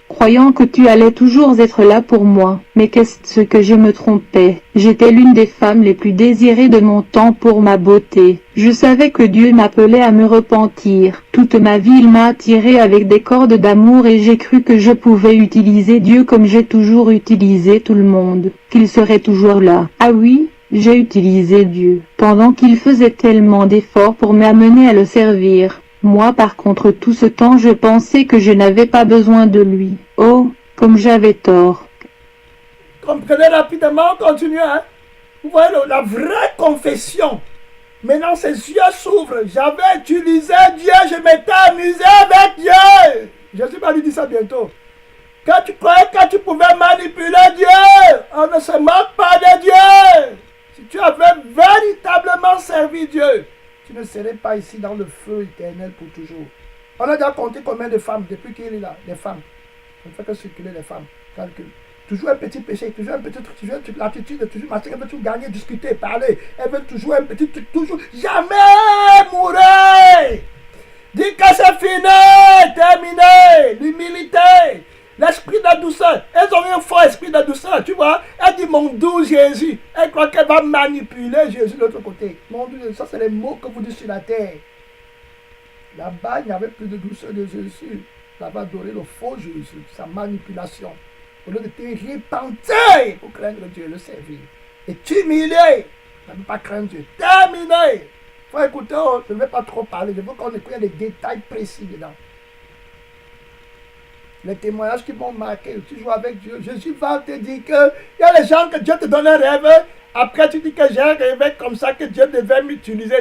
croyant que tu allais toujours être là pour moi. Mais qu'est-ce que je me trompais? J'étais l'une des femmes les plus désirées de mon temps pour ma beauté. Je savais que Dieu m'appelait à me repentir. Toute ma vie il m'a attiré avec des cordes d'amour et j'ai cru que je pouvais utiliser Dieu comme j'ai toujours utilisé tout le monde, qu'il serait toujours là. Ah oui, j'ai utilisé Dieu, pendant qu'il faisait tellement d'efforts pour m'amener à le servir. Moi par contre tout ce temps je pensais que je n'avais pas besoin de lui. Oh, comme j'avais tort. Comprenez rapidement, continuez. Hein? Vous voyez la vraie confession. Maintenant ses yeux s'ouvrent. J'avais utilisé Dieu, je m'étais amusé avec Dieu. Jésus va lui dire ça bientôt. Quand tu croyais que tu pouvais manipuler Dieu, on ne se moque pas de Dieu. Si tu avais véritablement servi Dieu, tu ne serais pas ici dans le feu éternel pour toujours. On a déjà compté combien de femmes depuis qu'il est là, des femmes. On ne fait que circuler les femmes. Calcul. Toujours un petit péché, toujours un petit truc, toujours l'attitude, toujours machin, elle veut toujours gagner, discuter, parler. Elle veut toujours un petit truc, toujours. Jamais mourir. Dis que c'est fini, terminé. L'humilité. L'esprit de douceur. Elles ont un fort esprit de douceur, tu vois. Elle dit mon doux Jésus. Elle croit qu'elle va manipuler Jésus de l'autre côté. Mon doux Jésus, ça c'est les mots que vous dites sur la terre. Là-bas, il n'y avait plus de douceur de Jésus. Là-bas, adorer le faux Jésus, sa manipulation. Au lieu de te repentir pour craindre Dieu, le servir. Et t'humilier. Ça ne veut pas craindre Dieu. Terminé. Il faut écouter, oh, je ne vais pas trop parler. Je veux qu'on écoute les détails précis dedans. Les témoignages qui m'ont marqué, tu joues avec Dieu. Jésus va te dire que il y a des gens que Dieu te donne un rêve. Après, tu dis que j'ai rêvé comme ça, que Dieu devait m'utiliser.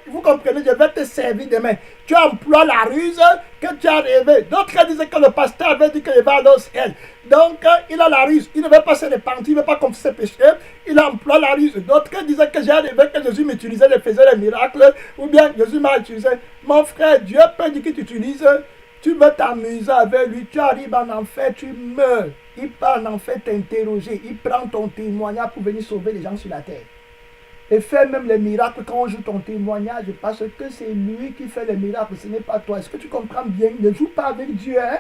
Vous comprenez, je vais te servir demain. Tu emploies la ruse que tu as rêvé. D'autres disaient que le pasteur avait dit qu'il va aller au ciel. Donc, il a la ruse. Il ne veut pas se repentir, il ne veut pas confesser ses péchés. Il emploie la ruse. D'autres disaient que j'ai rêvé que Jésus m'utilisait, il faisait des miracles. Ou bien Jésus m'a utilisé. Mon frère, Dieu peut dire qu'il t'utilise. Tu veux t'amuser avec lui, tu arrives en enfer, tu meurs. Il part en enfer t'interroger, il prend ton témoignage pour venir sauver les gens sur la terre. Et fait même les miracles quand on joue ton témoignage, parce que c'est lui qui fait les miracles, ce n'est pas toi. Est-ce que tu comprends bien? Ne joue pas avec Dieu, hein?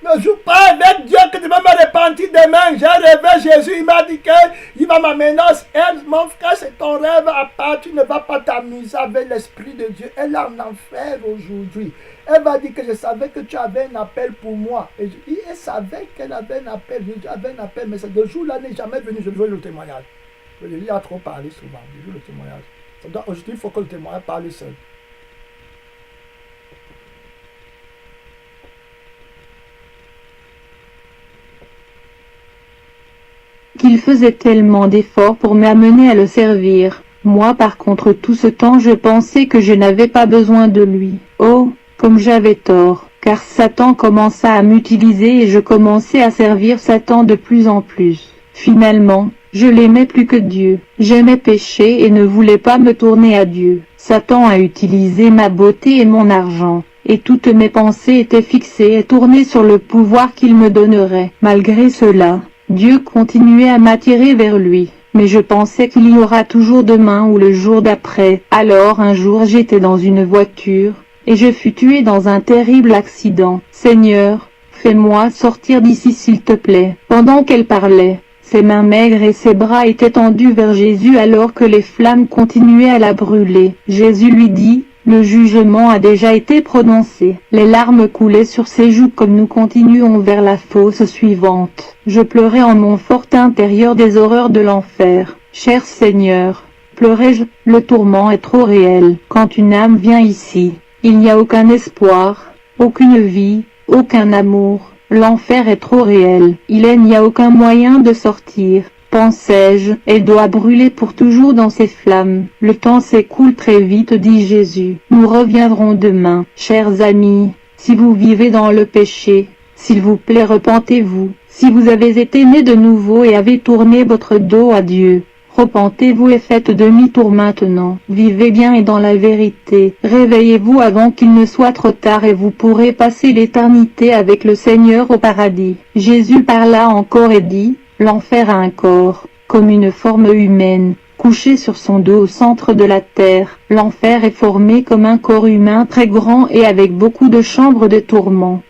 Ne joue pas avec Dieu que tu vas me repentir demain. J'ai rêvé Jésus, il m'a dit qu'il va m'amener au ciel. Mon frère, c'est ton rêve à part. Tu ne vas pas t'amuser avec l'Esprit de Dieu. Elle est en enfer aujourd'hui. Elle va dire que je savais que tu avais un appel pour moi. Et elle savait qu'elle avait un appel. Jésus avait un appel, mais ce jour-là n'est jamais venu. Je joue le témoignage. Il a trop parlé souvent. Je joue le témoignage. Aujourd'hui, il faut que le témoignage parle seul. Qu'il faisait tellement d'efforts pour m'amener à le servir. Moi par contre tout ce temps je pensais que je n'avais pas besoin de lui. Oh, comme j'avais tort, car Satan commença à m'utiliser et je commençais à servir Satan de plus en plus. Finalement, je l'aimais plus que Dieu. J'aimais pécher et ne voulais pas me tourner à Dieu. Satan a utilisé ma beauté et mon argent. Et toutes mes pensées étaient fixées et tournées sur le pouvoir qu'il me donnerait. Malgré cela, Dieu continuait à m'attirer vers lui, mais je pensais qu'il y aura toujours demain ou le jour d'après. Alors un jour j'étais dans une voiture, et je fus tué dans un terrible accident. Seigneur, fais-moi sortir d'ici s'il te plaît. Pendant qu'elle parlait, Ses mains maigres et ses bras étaient tendus vers Jésus alors que les flammes continuaient à la brûler. Jésus lui dit, « Le jugement a déjà été prononcé. » Les larmes coulaient sur ses joues comme nous continuons vers la fosse suivante. Je pleurais en mon fort intérieur des horreurs de l'enfer. Cher Seigneur, pleurais-je, le tourment est trop réel. Quand une âme vient ici, il n'y a aucun espoir, aucune vie, aucun amour. L'enfer est trop réel. Il n'y a aucun moyen de sortir. Pensais-je, elle doit brûler pour toujours dans ces flammes. Le temps s'écoule très vite, dit Jésus. Nous reviendrons demain. Chers amis, si vous vivez dans le péché, s'il vous plaît repentez-vous. Si vous avez été nés de nouveau et avez tourné votre dos à Dieu, repentez-vous et faites demi-tour maintenant. Vivez bien et dans la vérité. Réveillez-vous avant qu'il ne soit trop tard et vous pourrez passer l'éternité avec le Seigneur au paradis. Jésus parla encore et dit, l'enfer a un corps, comme une forme humaine, couché sur son dos au centre de la terre. L'enfer est formé comme un corps humain très grand et avec beaucoup de chambres de tourment.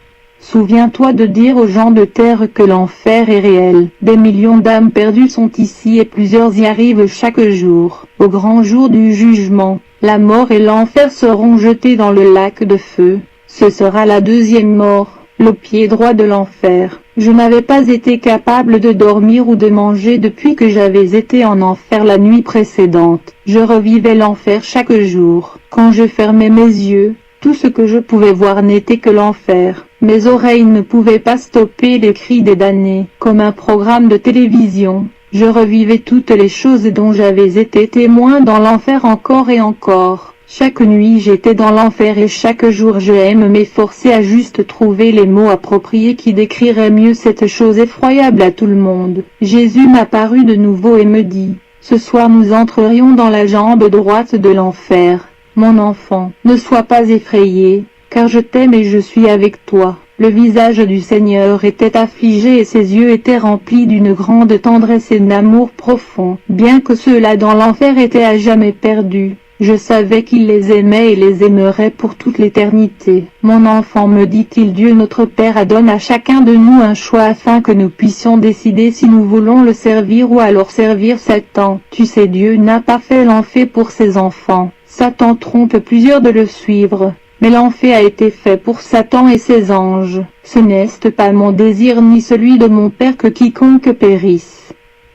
Souviens-toi de dire aux gens de terre que l'enfer est réel. Des millions d'âmes perdues sont ici et plusieurs y arrivent chaque jour. Au grand jour du jugement, la mort et l'enfer seront jetés dans le lac de feu. Ce sera la deuxième mort, le pied droit de l'enfer. Je n'avais pas été capable de dormir ou de manger depuis que j'avais été en enfer la nuit précédente. Je revivais l'enfer chaque jour. Quand je fermais mes yeux, tout ce que je pouvais voir n'était que l'enfer. Mes oreilles ne pouvaient pas stopper les cris des damnés. Comme un programme de télévision, je revivais toutes les choses dont j'avais été témoin dans l'enfer encore et encore. Chaque nuit j'étais dans l'enfer et chaque jour je aime m'efforcer à juste trouver les mots appropriés qui décriraient mieux cette chose effroyable à tout le monde. Jésus m'apparut de nouveau et me dit, « Ce soir nous entrerions dans la jambe droite de l'enfer. Mon enfant, ne sois pas effrayé, car je t'aime et je suis avec toi. » Le visage du Seigneur était affligé et ses yeux étaient remplis d'une grande tendresse et d'amour profond. Bien que ceux-là dans l'enfer étaient à jamais perdus, je savais qu'il les aimait et les aimerait pour toute l'éternité. Mon enfant, me dit-il, Dieu notre Père donne à chacun de nous un choix afin que nous puissions décider si nous voulons le servir ou alors servir Satan. Tu sais, Dieu n'a pas fait l'enfer pour ses enfants. Satan trompe plusieurs de le suivre, mais l'enfer a été fait pour Satan et ses anges. Ce n'est pas mon désir ni celui de mon Père que quiconque périsse.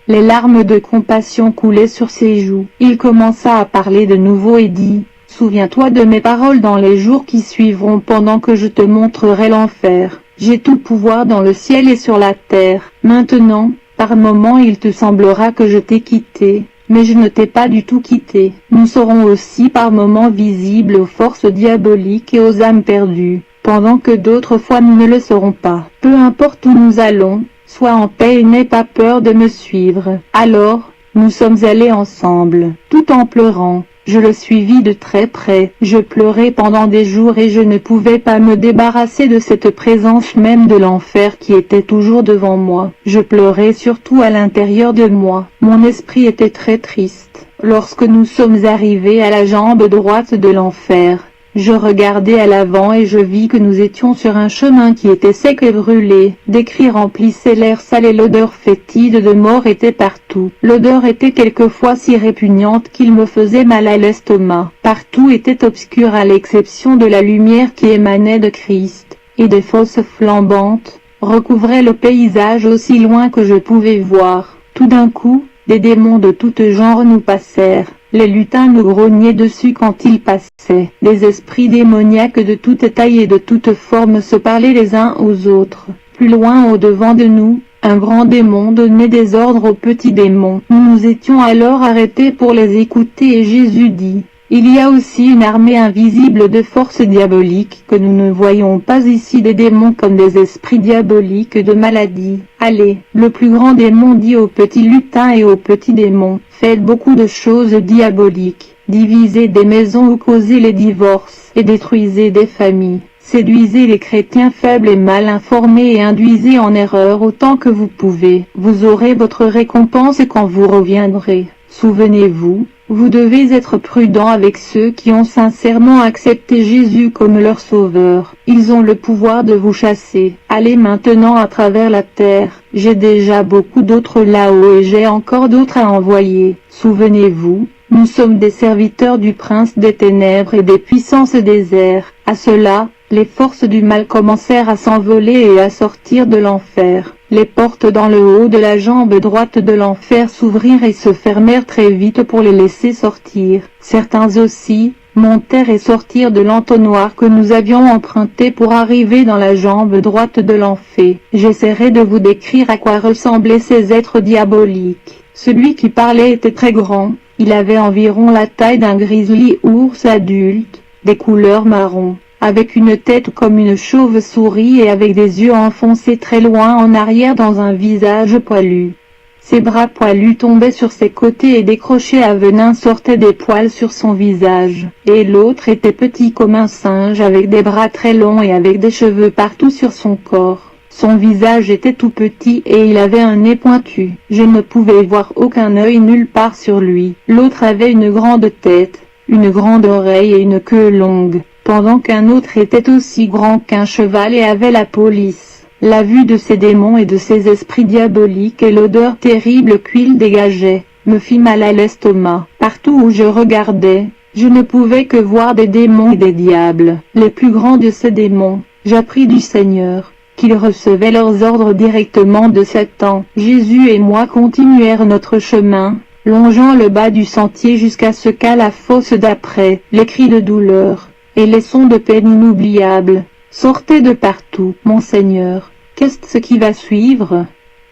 Les larmes de compassion coulaient sur ses joues. Il commença à parler de nouveau et dit, « Souviens-toi de mes paroles dans les jours qui suivront pendant que je te montrerai l'enfer. J'ai tout pouvoir dans le ciel et sur la terre. Maintenant, par moments il te semblera que je t'ai quitté. Mais je ne t'ai pas du tout quitté. Nous serons aussi par moments visibles aux forces diaboliques et aux âmes perdues, pendant que d'autres fois nous ne le serons pas. Peu importe où nous allons, sois en paix et n'aie pas peur de me suivre. » Alors, nous sommes allés ensemble, tout en pleurant. Je le suivis de très près. Je pleurais pendant des jours et je ne pouvais pas me débarrasser de cette présence même de l'enfer qui était toujours devant moi. Je pleurais surtout à l'intérieur de moi. Mon esprit était très triste. Lorsque nous sommes arrivés à la jambe droite de l'enfer, je regardai à l'avant et je vis que nous étions sur un chemin qui était sec et brûlé. Des cris remplissaient l'air sale et l'odeur fétide de mort était partout. L'odeur était quelquefois si répugnante qu'il me faisait mal à l'estomac. Partout était obscur à l'exception de la lumière qui émanait de Christ, et des fosses flambantes recouvraient le paysage aussi loin que je pouvais voir. Tout d'un coup, des démons de tout genre nous passèrent. Les lutins nous grognaient dessus quand ils passaient. Des esprits démoniaques de toute taille et de toute forme se parlaient les uns aux autres. Plus loin au-devant de nous, un grand démon donnait des ordres aux petits démons. Nous nous étions alors arrêtés pour les écouter et Jésus dit, « Il y a aussi une armée invisible de forces diaboliques que nous ne voyons pas ici, des démons comme des esprits diaboliques de maladie. Allez, le plus grand démon dit aux petits lutins et aux petits démons, faites beaucoup de choses diaboliques, divisez des maisons ou causez les divorces, et détruisez des familles. Séduisez les chrétiens faibles et mal informés et induisez en erreur autant que vous pouvez. Vous aurez votre récompense quand vous reviendrez. Souvenez-vous, Vous devez être prudent avec ceux qui ont sincèrement accepté Jésus comme leur sauveur. Ils ont le pouvoir de vous chasser. Allez maintenant à travers la terre. J'ai déjà beaucoup d'autres là-haut et j'ai encore d'autres à envoyer. Souvenez-vous, nous sommes des serviteurs du prince des ténèbres et des puissances des airs. À cela, les forces du mal commencèrent à s'envoler et à sortir de l'enfer. Les portes dans le haut de la jambe droite de l'enfer s'ouvrirent et se fermèrent très vite pour les laisser sortir. Certains aussi montèrent et sortirent de l'entonnoir que nous avions emprunté pour arriver dans la jambe droite de l'enfer. J'essaierai de vous décrire à quoi ressemblaient ces êtres diaboliques. Celui qui parlait était très grand. Il avait environ la taille d'un grizzly ours adulte, des couleurs marron, avec une tête comme une chauve-souris et avec des yeux enfoncés très loin en arrière dans un visage poilu. Ses bras poilus tombaient sur ses côtés et des crochets à venin sortaient des poils sur son visage. Et l'autre était petit comme un singe avec des bras très longs et avec des cheveux partout sur son corps. Son visage était tout petit et il avait un nez pointu. Je ne pouvais voir aucun œil nulle part sur lui. L'autre avait une grande tête, une grande oreille et une queue longue, pendant qu'un autre était aussi grand qu'un cheval et avait la peau lisse. La vue de ces démons et de ces esprits diaboliques et l'odeur terrible qu'ils dégageaient me fit mal à l'estomac. Partout où je regardais, je ne pouvais que voir des démons et des diables. Les plus grands de ces démons, j'appris du Seigneur qu'ils recevaient leurs ordres directement de Satan. Jésus et moi continuèrent notre chemin, longeant le bas du sentier jusqu'à ce qu'à la fosse d'après, les cris de douleur et les sons de peine inoubliables sortaient de partout. Mon Seigneur, qu'est-ce qui va suivre?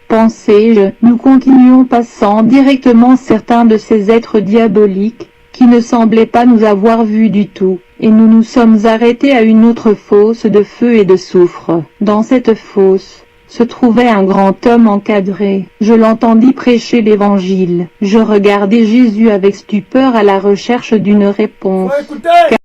Pensai-je. Nous continuons passant directement certains de ces êtres diaboliques, qui ne semblaient pas nous avoir vus du tout, et nous nous sommes arrêtés à une autre fosse de feu et de soufre. Dans cette fosse se trouvait un grand homme encadré. Je l'entendis prêcher l'Évangile. Je regardai Jésus avec stupeur à la recherche d'une réponse,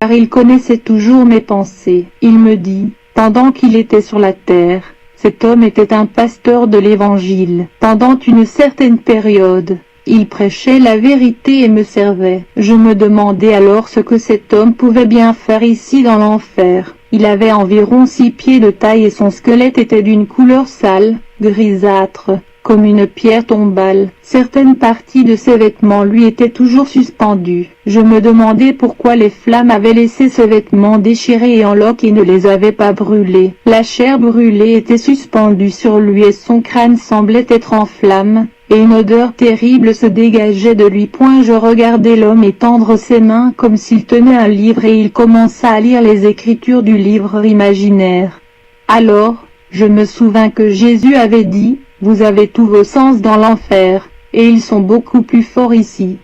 car il connaissait toujours mes pensées. Il me dit, pendant qu'il était sur la terre, cet homme était un pasteur de l'Évangile. Pendant une certaine période, il prêchait la vérité et me servait. Je me demandais alors ce que cet homme pouvait bien faire ici dans l'enfer. Il avait environ 6 pieds de taille et son squelette était d'une couleur sale, grisâtre, comme une pierre tombale. Certaines parties de ses vêtements lui étaient toujours suspendues. Je me demandais pourquoi les flammes avaient laissé ses vêtements déchirés et en loques et ne les avaient pas brûlés. La chair brûlée était suspendue sur lui et son crâne semblait être en flammes, et une odeur terrible se dégageait de lui. Je regardais l'homme étendre ses mains comme s'il tenait un livre et il commença à lire les écritures du livre imaginaire. Alors, je me souvins que Jésus avait dit, « Vous avez tous vos sens dans l'enfer, et ils sont beaucoup plus forts ici. »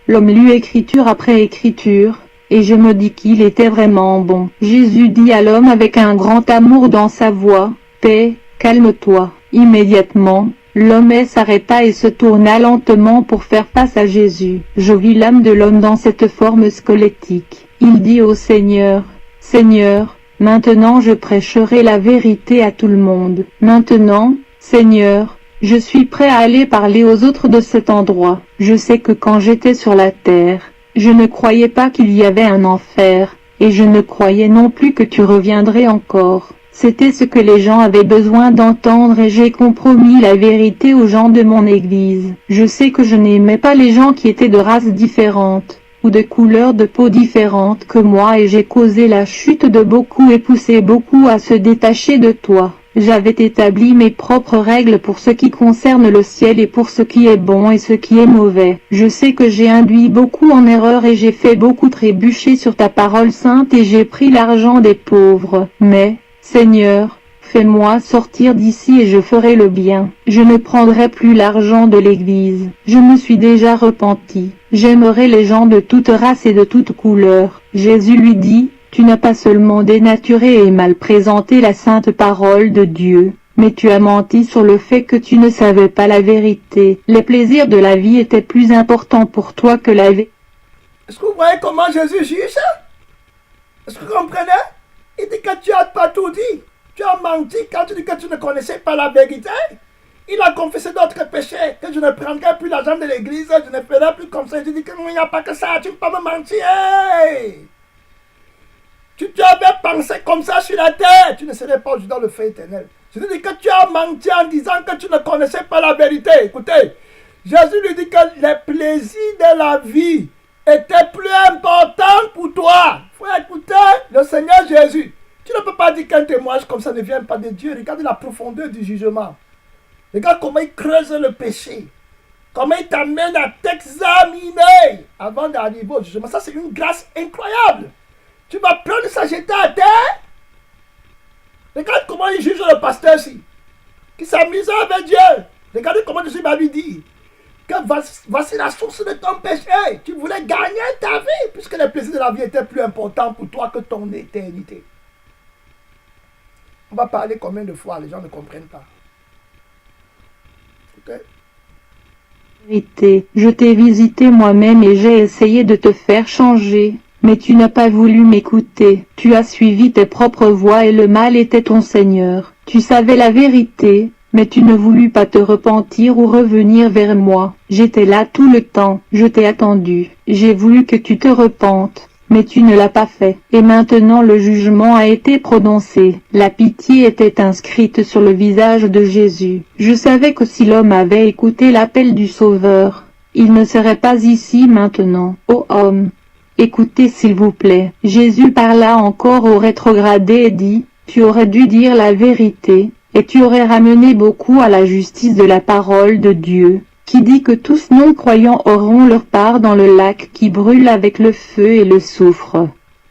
L'homme lut écriture après écriture, et je me dis qu'il était vraiment bon. Jésus dit à l'homme avec un grand amour dans sa voix, « Paix, calme-toi. » Immédiatement, l'homme s'arrêta et se tourna lentement pour faire face à Jésus. Je vis l'âme de l'homme dans cette forme squelettique. Il dit au Seigneur, « Seigneur, maintenant je prêcherai la vérité à tout le monde. Maintenant, Seigneur, je suis prêt à aller parler aux autres de cet endroit. Je sais que quand j'étais sur la terre, je ne croyais pas qu'il y avait un enfer, et je ne croyais non plus que tu reviendrais encore. C'était ce que les gens avaient besoin d'entendre et j'ai compromis la vérité aux gens de mon église. Je sais que je n'aimais pas les gens qui étaient de races différentes, ou de couleurs de peau différentes que moi et j'ai causé la chute de beaucoup et poussé beaucoup à se détacher de toi. J'avais établi mes propres règles pour ce qui concerne le ciel et pour ce qui est bon et ce qui est mauvais. Je sais que j'ai induit beaucoup en erreur et j'ai fait beaucoup trébucher sur ta parole sainte et j'ai pris l'argent des pauvres. Mais, Seigneur, fais-moi sortir d'ici et je ferai le bien. Je ne prendrai plus l'argent de l'Église. Je me suis déjà repenti. J'aimerai les gens de toute race et de toute couleur. Jésus lui dit, tu n'as pas seulement dénaturé et mal présenté la sainte parole de Dieu, mais tu as menti sur le fait que tu ne savais pas la vérité. Les plaisirs de la vie étaient plus importants pour toi que la vie. Est-ce que vous voyez comment Jésus juge ça? Est-ce que vous comprenez? Il dit que tu n'as pas tout dit. Tu as menti quand tu dis que tu ne connaissais pas la vérité. Il a confessé d'autres péchés, que je ne prendrai plus l'argent de l'église, je ne ferai plus comme ça. Je dis qu'il n'y a pas que ça, tu ne peux pas me mentir. Tu avais pensé comme ça sur la terre, tu ne serais pas aujourd'hui dans le feu éternel. Je te dis que tu as menti en disant que tu ne connaissais pas la vérité. Écoutez, Jésus lui dit que les plaisirs de la vie étaient plus importants pour toi. Il faut écouter le Seigneur Jésus. Tu ne peux pas dire qu'un témoignage comme ça ne vient pas de Dieu. Regarde la profondeur du jugement. Regarde comment il creuse le péché. Comment il t'amène à t'examiner avant d'arriver au jugement. Ça, c'est une grâce incroyable. Tu vas prendre ça, jeter à terre. Regarde comment il juge le pasteur ici. Qui s'amuse avec Dieu. Regardez comment Jésus va lui dire que voici la source de ton péché. Tu voulais gagner ta vie, puisque les plaisirs de la vie étaient plus importants pour toi que ton éternité. On va parler combien de fois, les gens ne comprennent pas. Okay. Vérité, je t'ai visité moi-même et j'ai essayé de te faire changer. Mais tu n'as pas voulu m'écouter, tu as suivi tes propres voies et le mal était ton Seigneur. Tu savais la vérité, mais tu ne voulus pas te repentir ou revenir vers moi. J'étais là tout le temps, je t'ai attendu, j'ai voulu que tu te repentes, mais tu ne l'as pas fait. Et maintenant le jugement a été prononcé. La pitié était inscrite sur le visage de Jésus. Je savais que si l'homme avait écouté l'appel du Sauveur, il ne serait pas ici maintenant. Ô homme, écoutez s'il vous plaît. Jésus parla encore au rétrogradé et dit, tu aurais dû dire la vérité, et tu aurais ramené beaucoup à la justice de la parole de Dieu, qui dit que tous non-croyants auront leur part dans le lac qui brûle avec le feu et le soufre.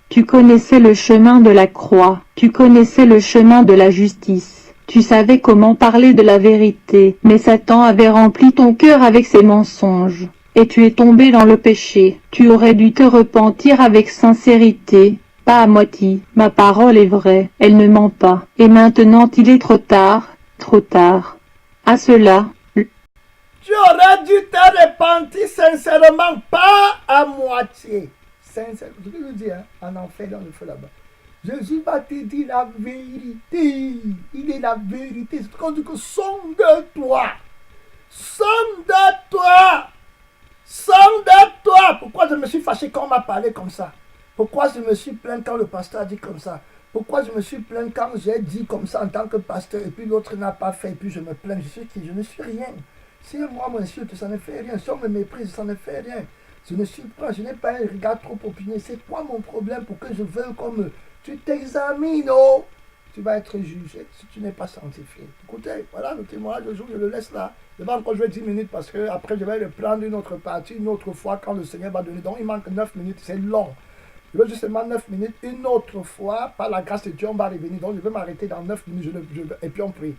Tu connaissais le chemin de la croix, tu connaissais le chemin de la justice, tu savais comment parler de la vérité, mais Satan avait rempli ton cœur avec ses mensonges. Et tu es tombé dans le péché, tu aurais dû te repentir avec sincérité, pas à moitié. Ma parole est vraie, elle ne ment pas. Et maintenant il est trop tard, trop tard. À cela, tu aurais dû te repentir sincèrement, pas à moitié. Sincèrement, ce que je dis, hein, en enfer dans le feu là-bas. Jésus va te dire la vérité. Il est la vérité. C'est qu'on dit que sonde-toi. Sonde-toi. Sonde-toi. Pourquoi je me suis fâché quand on m'a parlé comme ça? Pourquoi je me suis plaint quand le pasteur a dit comme ça? Pourquoi je me suis plaint quand j'ai dit comme ça en tant que pasteur et puis l'autre n'a pas fait et puis je me plains? Je suis qui? Je ne suis rien. Si moi m'insulte, ça ne fait rien. Si on me méprise, ça ne fait rien. Je ne suis pas, je n'ai pas un regard trop opinion. C'est quoi mon problème pour que je veuille comme tu t'examines, oh? Tu vas être jugé si tu n'es pas sanctifié. Écoutez, voilà le témoignage de jour, je le laisse là. Je vais encore jouer 10 minutes parce que après je vais reprendre une autre partie, une autre fois quand le Seigneur va donner. Donc il manque 9 minutes, c'est long. Je veux justement 9 minutes, une autre fois, par la grâce de Dieu, on va revenir. Donc je vais m'arrêter dans 9 minutes et puis on prie.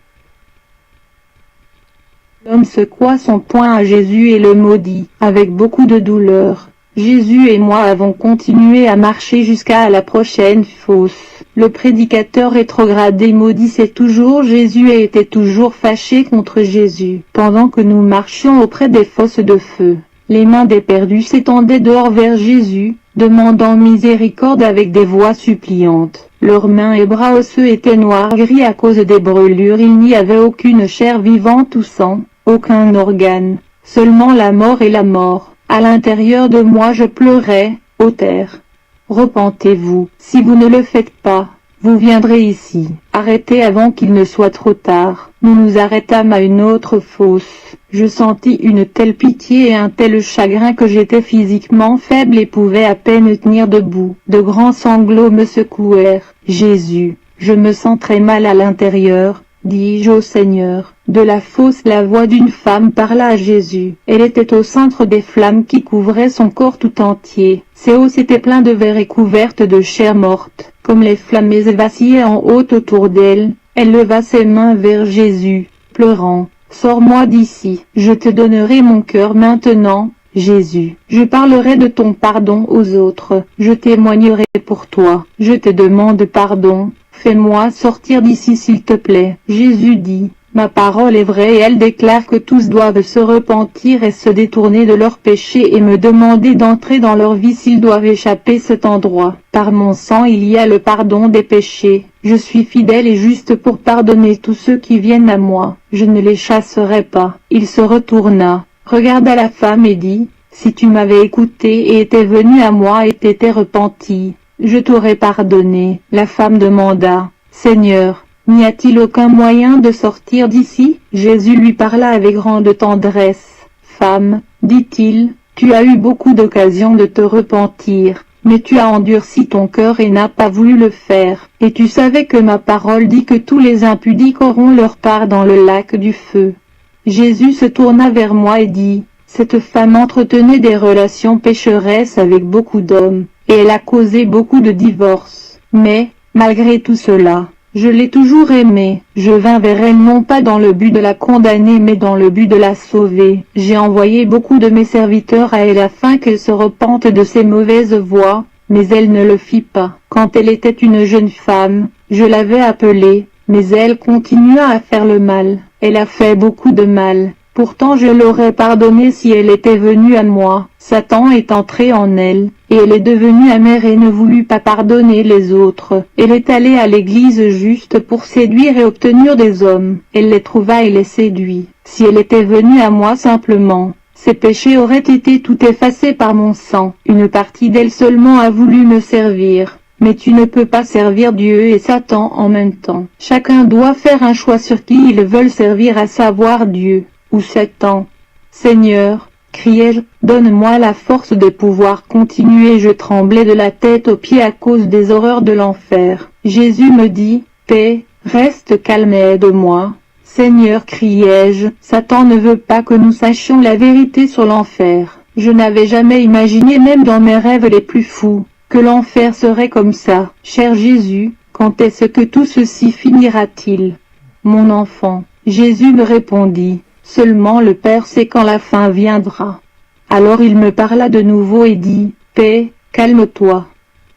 l'homme secoua son poing à Jésus et le maudit, avec beaucoup de douleur. Jésus et moi avons continué à marcher jusqu'à la prochaine fosse. Le prédicateur rétrogradé maudissait toujours Jésus et était toujours fâché contre Jésus. Pendant que nous marchions auprès des fosses de feu, les mains des perdus s'étendaient dehors vers Jésus, demandant miséricorde avec des voix suppliantes. Leurs mains et bras osseux étaient noirs-gris à cause des brûlures. Il n'y avait aucune chair vivante ou sang, aucun organe, seulement la mort et la mort. À l'intérieur de moi je pleurais, ô terre. Repentez-vous, si vous ne le faites pas, vous viendrez ici. Arrêtez avant qu'il ne soit trop tard. Nous nous arrêtâmes à une autre fosse. Je sentis une telle pitié et un tel chagrin que j'étais physiquement faible et pouvais à peine tenir debout. De grands sanglots me secouèrent. Jésus, je me sens très mal à l'intérieur, dis-je au Seigneur. De la fosse la voix d'une femme parla à Jésus. Elle était au centre des flammes qui couvraient son corps tout entier. Ses os étaient pleins de verre et couvertes de chair morte. Comme les flammes vacillaient en haut autour d'elle, elle leva ses mains vers Jésus, pleurant. « Sors-moi d'ici, je te donnerai mon cœur maintenant, Jésus. Je parlerai de ton pardon aux autres, je témoignerai pour toi. Je te demande pardon, fais-moi sortir d'ici s'il te plaît. » Jésus dit, « Ma parole est vraie et elle déclare que tous doivent se repentir et se détourner de leurs péchés et me demander d'entrer dans leur vie s'ils doivent échapper cet endroit. Par mon sang il y a le pardon des péchés. Je suis fidèle et juste pour pardonner tous ceux qui viennent à moi. Je ne les chasserai pas. Il se retourna, regarda la femme et dit, si tu m'avais écouté et étais venu à moi et t'étais repenti, je t'aurais pardonné. La femme demanda, Seigneur, n'y a-t-il aucun moyen de sortir d'ici? Jésus lui parla avec grande tendresse. Femme, dit-il, tu as eu beaucoup d'occasions de te repentir, mais tu as endurci ton cœur et n'as pas voulu le faire. Et tu savais que ma parole dit que tous les impudiques auront leur part dans le lac du feu. Jésus se tourna vers moi et dit, cette femme entretenait des relations pécheresses avec beaucoup d'hommes, et elle a causé beaucoup de divorces. Mais, malgré tout cela, je l'ai toujours aimée. Je vins vers elle non pas dans le but de la condamner mais dans le but de la sauver. J'ai envoyé beaucoup de mes serviteurs à elle afin qu'elle se repente de ses mauvaises voies, mais elle ne le fit pas. Quand elle était une jeune femme, je l'avais appelée, mais elle continua à faire le mal. Elle a fait beaucoup de mal. Pourtant je l'aurais pardonnée si elle était venue à moi. Satan est entré en elle, et elle est devenue amère et ne voulut pas pardonner les autres. Elle est allée à l'église juste pour séduire et obtenir des hommes. Elle les trouva et les séduit. Si elle était venue à moi simplement, ses péchés auraient été tout effacés par mon sang. Une partie d'elle seulement a voulu me servir. Mais tu ne peux pas servir Dieu et Satan en même temps. Chacun doit faire un choix sur qui ils veulent servir, à savoir Dieu ou Satan. Seigneur, criai-je, donne-moi la force de pouvoir continuer. Je tremblais de la tête aux pieds à cause des horreurs de l'enfer. Jésus me dit, paix, reste calme et aide-moi. Seigneur, criai-je, Satan ne veut pas que nous sachions la vérité sur l'enfer. Je n'avais jamais imaginé, même dans mes rêves les plus fous, que l'enfer serait comme ça. Cher Jésus, quand est-ce que tout ceci finira-t-il? Mon enfant, Jésus me répondit, seulement le Père sait quand la fin viendra. Alors il me parla de nouveau et dit, paix, calme-toi.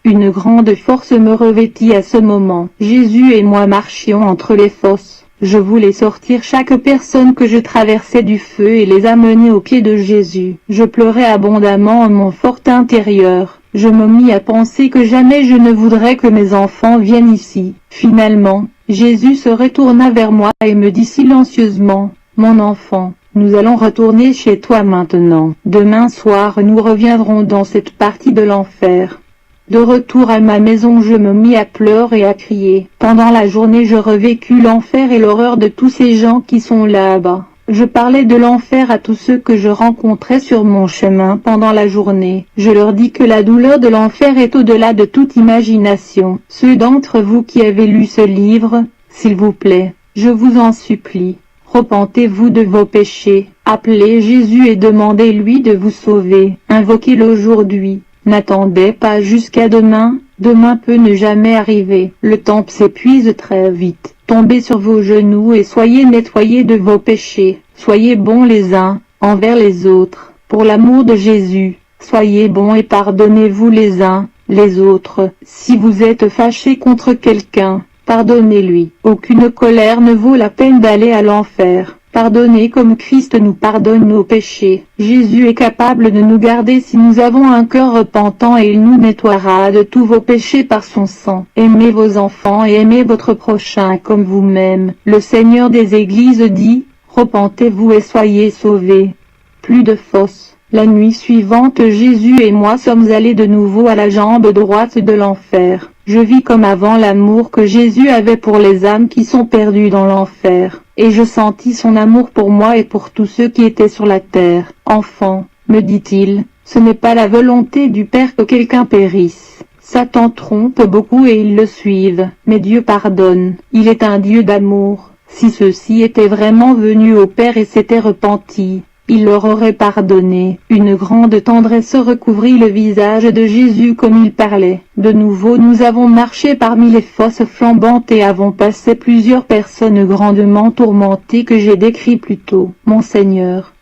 Une grande force me revêtit à ce moment. Jésus et moi marchions entre les fosses. Je voulais sortir chaque personne que je traversais du feu et les amener aux pieds de Jésus. Je pleurais abondamment en mon fort intérieur. Je me mis à penser que jamais je ne voudrais que mes enfants viennent ici. Finalement, Jésus se retourna vers moi et me dit silencieusement, mon enfant, nous allons retourner chez toi maintenant. Demain soir nous reviendrons dans cette partie de l'enfer. De retour à ma maison je me mis à pleurer et à crier. Pendant la journée je revécus l'enfer et l'horreur de tous ces gens qui sont là-bas. Je parlais de l'enfer à tous ceux que je rencontrais sur mon chemin pendant la journée. Je leur dis que la douleur de l'enfer est au-delà de toute imagination. Ceux d'entre vous qui avez lu ce livre, s'il vous plaît, je vous en supplie, repentez-vous de vos péchés, appelez Jésus et demandez-lui de vous sauver, invoquez-le aujourd'hui. N'attendez pas jusqu'à demain, demain peut ne jamais arriver, le temps s'épuise très vite. Tombez sur vos genoux et soyez nettoyés de vos péchés, soyez bons les uns envers les autres, pour l'amour de Jésus, soyez bons et pardonnez-vous les uns, les autres. Si vous êtes fâchés contre quelqu'un, pardonnez-lui. Aucune colère ne vaut la peine d'aller à l'enfer. Pardonnez comme Christ nous pardonne nos péchés. Jésus est capable de nous garder si nous avons un cœur repentant et il nous nettoiera de tous vos péchés par son sang. Aimez vos enfants et aimez votre prochain comme vous-même. Le Seigneur des Églises dit, repentez-vous et soyez sauvés. Plus de fosses. La nuit suivante Jésus et moi sommes allés de nouveau à la jambe droite de l'enfer. Je vis comme avant l'amour que Jésus avait pour les âmes qui sont perdues dans l'enfer, et je sentis son amour pour moi et pour tous ceux qui étaient sur la terre. Enfant, me dit-il, ce n'est pas la volonté du Père que quelqu'un périsse. Satan trompe beaucoup et ils le suivent, mais Dieu pardonne, il est un Dieu d'amour. Si ceux-ci étaient vraiment venus au Père et s'étaient repentis, il leur aurait pardonné. Une grande tendresse recouvrit le visage de Jésus comme il parlait. De nouveau nous avons marché parmi les fosses flambantes et avons passé plusieurs personnes grandement tourmentées que j'ai décrit plus tôt. Mon Seigneur,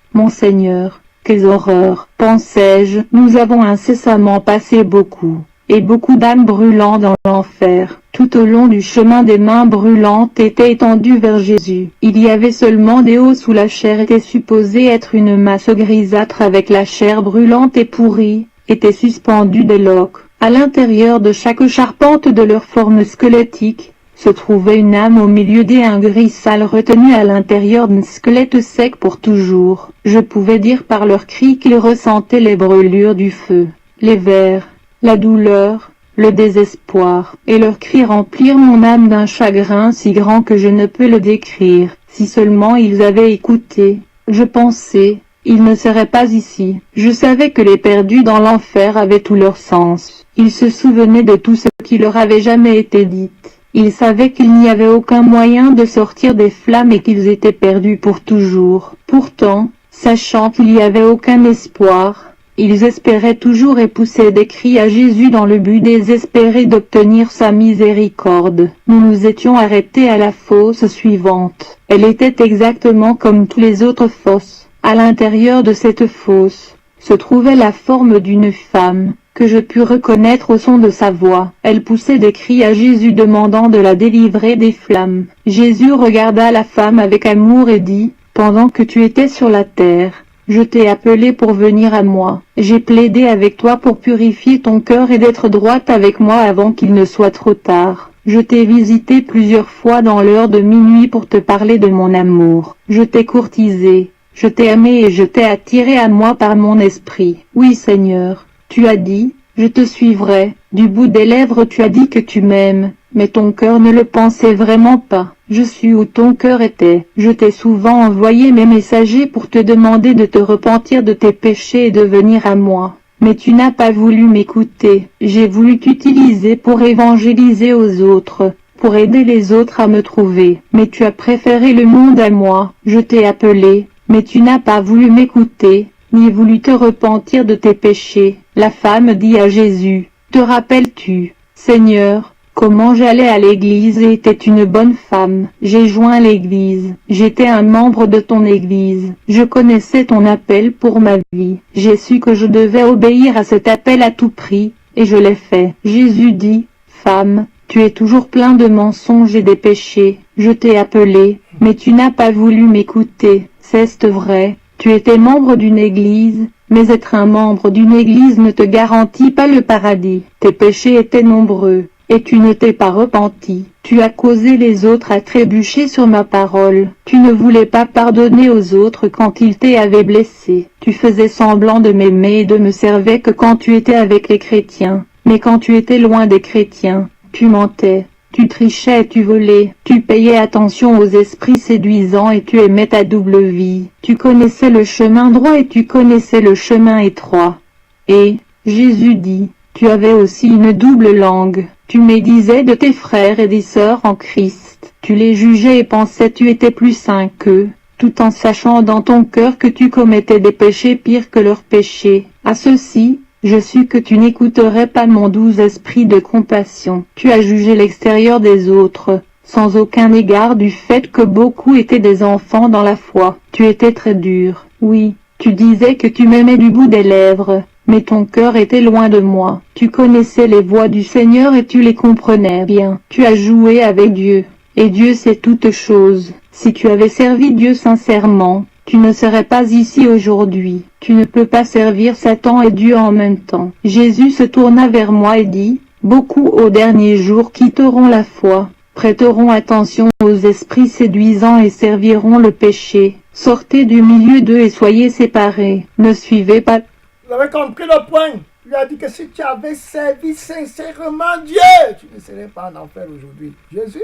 quelles horreurs, pensais-je, nous avons incessamment passé beaucoup et beaucoup d'âmes brûlant dans l'enfer. Tout au long du chemin, des mains brûlantes étaient étendues vers Jésus. Il y avait seulement des os où la chair était supposée être une masse grisâtre avec la chair brûlante et pourrie, étaient suspendus des loques. À l'intérieur de chaque charpente de leur forme squelettique, se trouvait une âme au milieu un gris sale retenu à l'intérieur d'un squelette sec pour toujours. Je pouvais dire par leurs cris qu'ils ressentaient les brûlures du feu, les vers, la douleur, le désespoir, et leurs cris remplirent mon âme d'un chagrin si grand que je ne peux le décrire. Si seulement ils avaient écouté, je pensais, ils ne seraient pas ici. Je savais que les perdus dans l'enfer avaient tout leur sens. Ils se souvenaient de tout ce qui leur avait jamais été dit. Ils savaient qu'il n'y avait aucun moyen de sortir des flammes et qu'ils étaient perdus pour toujours. Pourtant, sachant qu'il n'y avait aucun espoir, ils espéraient toujours et poussaient des cris à Jésus dans le but désespéré d'obtenir sa miséricorde. Nous nous étions arrêtés à la fosse suivante. Elle était exactement comme toutes les autres fosses. À l'intérieur de cette fosse se trouvait la forme d'une femme, que je pus reconnaître au son de sa voix. Elle poussait des cris à Jésus demandant de la délivrer des flammes. Jésus regarda la femme avec amour et dit, « Pendant que tu étais sur la terre, je t'ai appelé pour venir à moi. J'ai plaidé avec toi pour purifier ton cœur et d'être droite avec moi avant qu'il ne soit trop tard. Je t'ai visité plusieurs fois dans l'heure de minuit pour te parler de mon amour. Je t'ai courtisé, je t'ai aimé et je t'ai attiré à moi par mon esprit. Oui, Seigneur. Tu as dit, je te suivrai, du bout des lèvres tu as dit que tu m'aimes, mais ton cœur ne le pensait vraiment pas. Je suis où ton cœur était. Je t'ai souvent envoyé mes messagers pour te demander de te repentir de tes péchés et de venir à moi. Mais tu n'as pas voulu m'écouter. J'ai voulu t'utiliser pour évangéliser aux autres, pour aider les autres à me trouver. Mais tu as préféré le monde à moi. Je t'ai appelé, mais tu n'as pas voulu m'écouter, ni voulu te repentir de tes péchés. La femme dit à Jésus, « Te rappelles-tu, Seigneur, comment j'allais à l'église et étais une bonne femme. J'ai joint l'église, j'étais un membre de ton église. Je connaissais ton appel pour ma vie. J'ai su que je devais obéir à cet appel à tout prix, et je l'ai fait. » Jésus dit, « Femme, tu es toujours plein de mensonges et des péchés. Je t'ai appelé, mais tu n'as pas voulu m'écouter. C'est vrai. Tu étais membre d'une église, mais être un membre d'une église ne te garantit pas le paradis. Tes péchés étaient nombreux, et tu ne t'es pas repenti. Tu as causé les autres à trébucher sur ma parole. Tu ne voulais pas pardonner aux autres quand ils t'avaient blessé. Tu faisais semblant de m'aimer et de me servir que quand tu étais avec les chrétiens. Mais quand tu étais loin des chrétiens, tu mentais. Tu trichais et tu volais, tu payais attention aux esprits séduisants et tu aimais ta double vie. Tu connaissais le chemin droit et tu connaissais le chemin étroit. Et, Jésus dit, tu avais aussi une double langue. Tu médisais de tes frères et des sœurs en Christ. Tu les jugeais et pensais tu étais plus saint qu'eux, tout en sachant dans ton cœur que tu commettais des péchés pires que leurs péchés. À ceux-ci, je sus que tu n'écouterais pas mon doux esprit de compassion. Tu as jugé l'extérieur des autres, sans aucun égard du fait que beaucoup étaient des enfants dans la foi. Tu étais très dur. Oui, tu disais que tu m'aimais du bout des lèvres, mais ton cœur était loin de moi. Tu connaissais les voies du Seigneur et tu les comprenais bien. Tu as joué avec Dieu, et Dieu sait toutes choses. Si tu avais servi Dieu sincèrement, tu ne serais pas ici aujourd'hui. Tu ne peux pas servir Satan et Dieu en même temps. Jésus se tourna vers moi et dit, « Beaucoup au dernier jour quitteront la foi, prêteront attention aux esprits séduisants et serviront le péché. Sortez du milieu d'eux et soyez séparés. Ne suivez pas. » Vous avez compris le point? Il a dit que si tu avais servi sincèrement Dieu, tu ne serais pas en enfer aujourd'hui. Jésus,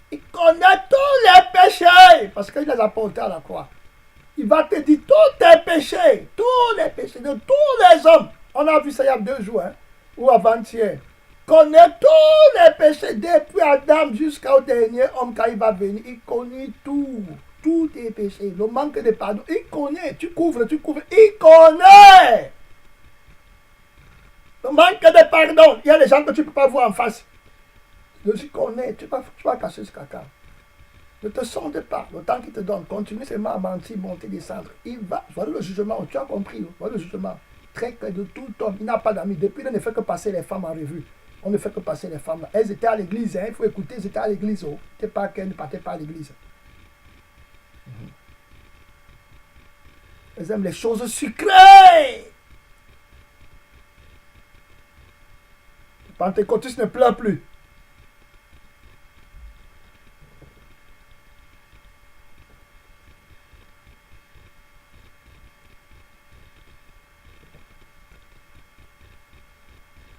il connaît tous les péchés, parce qu'il les a portés à la croix. Il va te dire tous tes péchés de tous les hommes. On a vu ça il y a 2 jours, hein, ou avant-hier. Connaît tous les péchés, depuis Adam jusqu'au dernier homme quand il va venir. Il connaît tous tes péchés. Le manque de pardon, il connaît. Tu couvres, il connaît. Le manque de pardon, il y a des gens que tu ne peux pas voir en face. Je connais, tu vas cacher ce caca. Ne te sonde pas, le temps qu'il te donne, continue seulement à mentir, monter, descendre. Il va, voilà le jugement, tu as compris, voilà le jugement. très clair de tout homme. Il n'a pas d'amis. Depuis, il ne fait que passer les femmes en revue. On ne fait que passer les femmes. Elles étaient à l'église. Hein. Il faut écouter, elles étaient à l'église. Oh. C'est pas qu'elles ne partaient pas à l'église. Elles aiment les choses sucrées. Les pentecôtistes ne pleurent plus.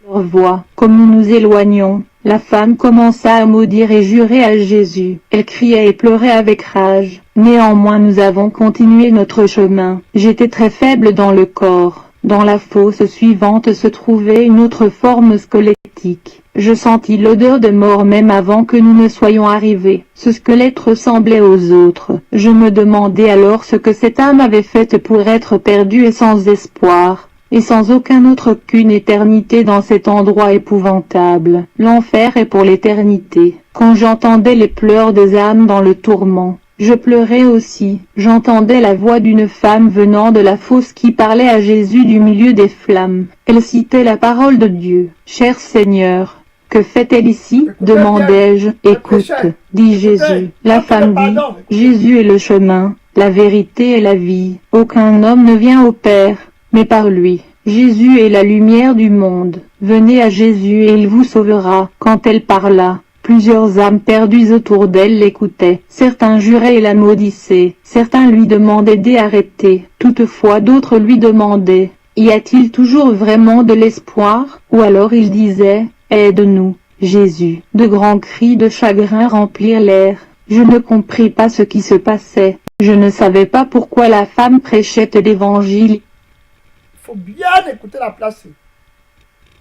Leur voix, comme nous nous éloignions, la femme commença à maudire et jurer à Jésus. Elle criait et pleurait avec rage. Néanmoins nous avons continué notre chemin. J'étais très faible dans le corps. Dans la fosse suivante se trouvait une autre forme squelettique. Je sentis l'odeur de mort même avant que nous ne soyons arrivés. Ce squelette ressemblait aux autres. Je me demandais alors ce que cette âme avait fait pour être perdue et sans espoir, et sans aucun autre qu'une éternité dans cet endroit épouvantable. L'enfer est pour l'éternité. Quand j'entendais les pleurs des âmes dans le tourment, je pleurais aussi. J'entendais la voix d'une femme venant de la fosse qui parlait à Jésus du milieu des flammes. Elle citait la parole de Dieu. « Cher Seigneur, que fait-elle ici ?» demandai-je. « Écoute, dit Jésus. » La femme dit, « Jésus est le chemin, la vérité et la vie. Aucun homme ne vient au Père, mais par lui. Jésus est la lumière du monde. Venez à Jésus et il vous sauvera. » Quand elle parla, plusieurs âmes perdues autour d'elle l'écoutaient. Certains juraient et la maudissaient. Certains lui demandaient d'arrêter. Toutefois d'autres lui demandaient, « Y a-t-il toujours vraiment de l'espoir ?» Ou alors ils disaient, « Aide-nous, Jésus. » De grands cris de chagrin remplirent l'air. Je ne compris pas ce qui se passait. Je ne savais pas pourquoi la femme prêchait l'évangile. Il faut bien écouter la place.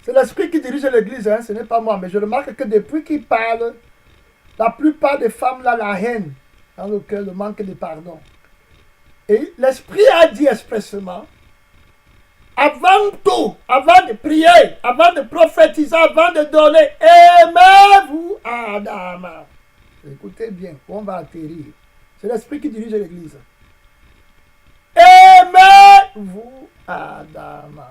C'est l'esprit qui dirige l'église, hein, ce n'est pas moi. Mais je remarque que depuis qu'il parle, la plupart des femmes là, la haine dans le cœur, le manque de pardon. Et l'esprit a dit expressément, avant tout, avant de prier, avant de prophétiser, avant de donner, aimez-vous Adam. Écoutez bien, on va atterrir. C'est l'esprit qui dirige l'église. Aimez-vous Adam.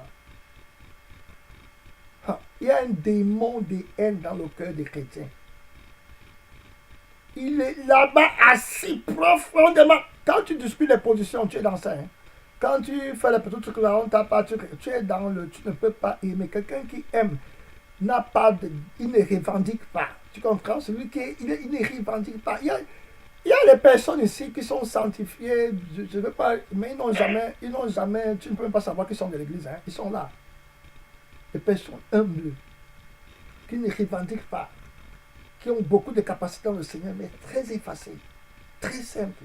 Il y a un démon de haine dans le cœur des chrétiens. Il est là-bas assis profondément. Quand tu disputes les positions, tu es dans ça. Hein. Quand tu fais les petits trucs là, on t'a pas, tu es dans le... Tu ne peux pas aimer. Quelqu'un qui aime n'a pas de... Il ne revendique pas. Tu comprends? Celui qui il ne revendique pas. Il y a les personnes ici qui sont sanctifiées. Je ne veux pas... Mais ils n'ont jamais... Tu ne peux même pas savoir qu'ils sont de l'église. Hein. Ils sont là. Des personnes humbles, qui ne revendiquent pas, qui ont beaucoup de capacités dans le Seigneur, mais très effacées, très simples,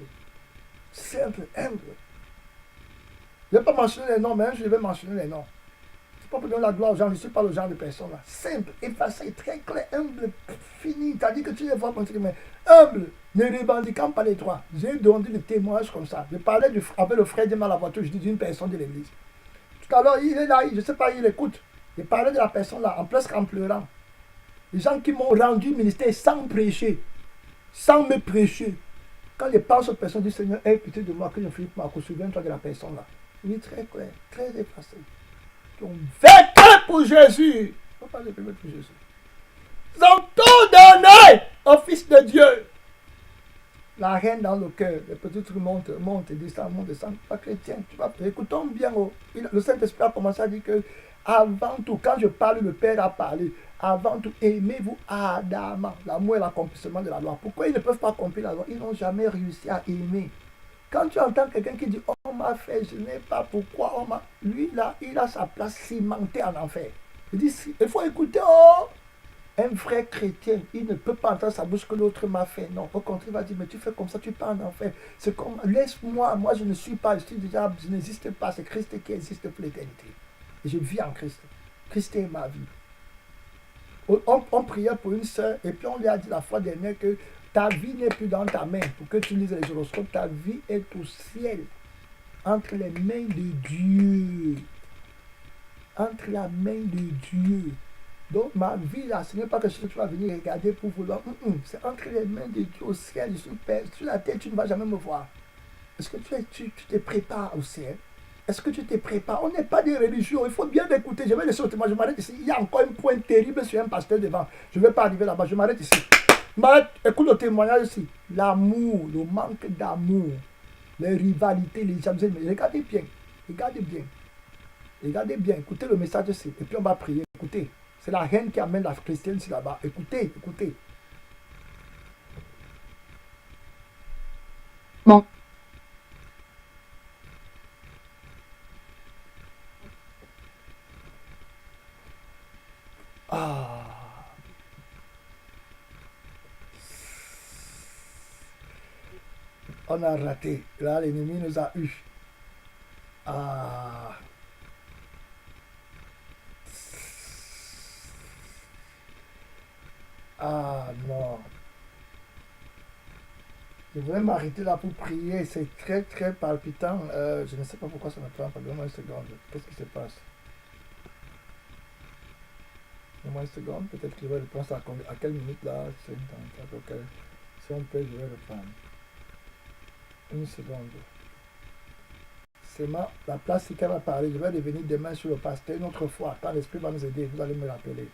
humbles. Je ne vais pas mentionner les noms, mais je vais mentionner les noms. C'est pas pour donner la gloire aux gens, je ne suis pas le genre de personne là. Simple, effacé, très clair, humble, fini. Tu as dit que tu les vois comme ça, mais humble, ne revendiquant pas les droits. J'ai donné des témoignages comme ça. Je parlais avec le frère de la voiture, je dis d'une personne de l'église. Tout à l'heure, il est là, je ne sais pas, il écoute. Je parlais de la personne là, en presque en pleurant. Les gens qui m'ont rendu ministère sans prêcher, sans me prêcher. Quand je pense aux personnes du Seigneur, aie pitié de moi, que je ne finis pas, souviens-toi de la personne là. Il est très clair, très effacé. Qui ont vécu pour Jésus. Il ne faut pas les pour Jésus. Ils ont tout donné au Fils de Dieu. La haine dans le cœur, les petits trucs montent, descendent, pas chrétien. Écoutons bien, le Saint-Esprit a commencé à dire que avant tout, quand je parle, le Père a parlé. Avant tout, aimez-vous Adam. L'amour est l'accomplissement de la loi. Pourquoi ils ne peuvent pas accomplir la loi? Ils n'ont jamais réussi à aimer. Quand tu entends quelqu'un qui dit, on m'a fait, je n'ai pas pourquoi, on m'a... Lui, là, il a sa place cimentée en enfer. Il dit, il faut écouter, un vrai chrétien, il ne peut pas entendre sa bouche que l'autre m'a fait. Non, au contraire, il va dire, mais tu fais comme ça, tu pars en enfer. C'est comme, laisse-moi, moi je ne suis pas, je n'existe pas, c'est Christ qui existe pour l'éternité. Et je vis en Christ. Christ est ma vie. On priait pour une sœur et puis on lui a dit la fois dernière que ta vie n'est plus dans ta main pour que tu lises les horoscopes. Ta vie est au ciel, entre les mains de Dieu. Entre la main de Dieu. Donc ma vie là, ce n'est pas quelque chose que tu vas venir regarder pour vouloir. C'est entre les mains de Dieu au ciel. Je suis père. Sur la terre, tu ne vas jamais me voir. Est-ce que tu te prépares au ciel? Est-ce que tu te prépares? On n'est pas des religions, il faut bien écouter. Je vais laisser autrement, je m'arrête ici. Il y a encore un point terrible sur un pasteur devant. Je ne vais pas arriver là-bas, je m'arrête ici. Écoute le témoignage ici. L'amour, le manque d'amour, les rivalités, les jalousies. Mais regardez bien, regardez bien. Regardez bien, écoutez le message ici. Et puis on va prier. Écoutez, c'est la haine qui amène la chrétienne ici là-bas. Écoutez, écoutez. Bon. Ah. On a raté. Là, l'ennemi nous a eu. Ah. Ah non. Je voudrais m'arrêter là pour prier. C'est très très palpitant. Je ne sais pas pourquoi ça me prend. Donne-moi une seconde. Qu'est-ce qui se passe? Donne-moi une seconde. Peut-être que je vais reprendre ça à quelle minute là? Okay. Si on peut, je vais reprendre. Une seconde. C'est la place qui va parler. Je vais revenir demain sur le pasteur une autre fois. Quand l'Esprit va nous aider, vous allez me rappeler.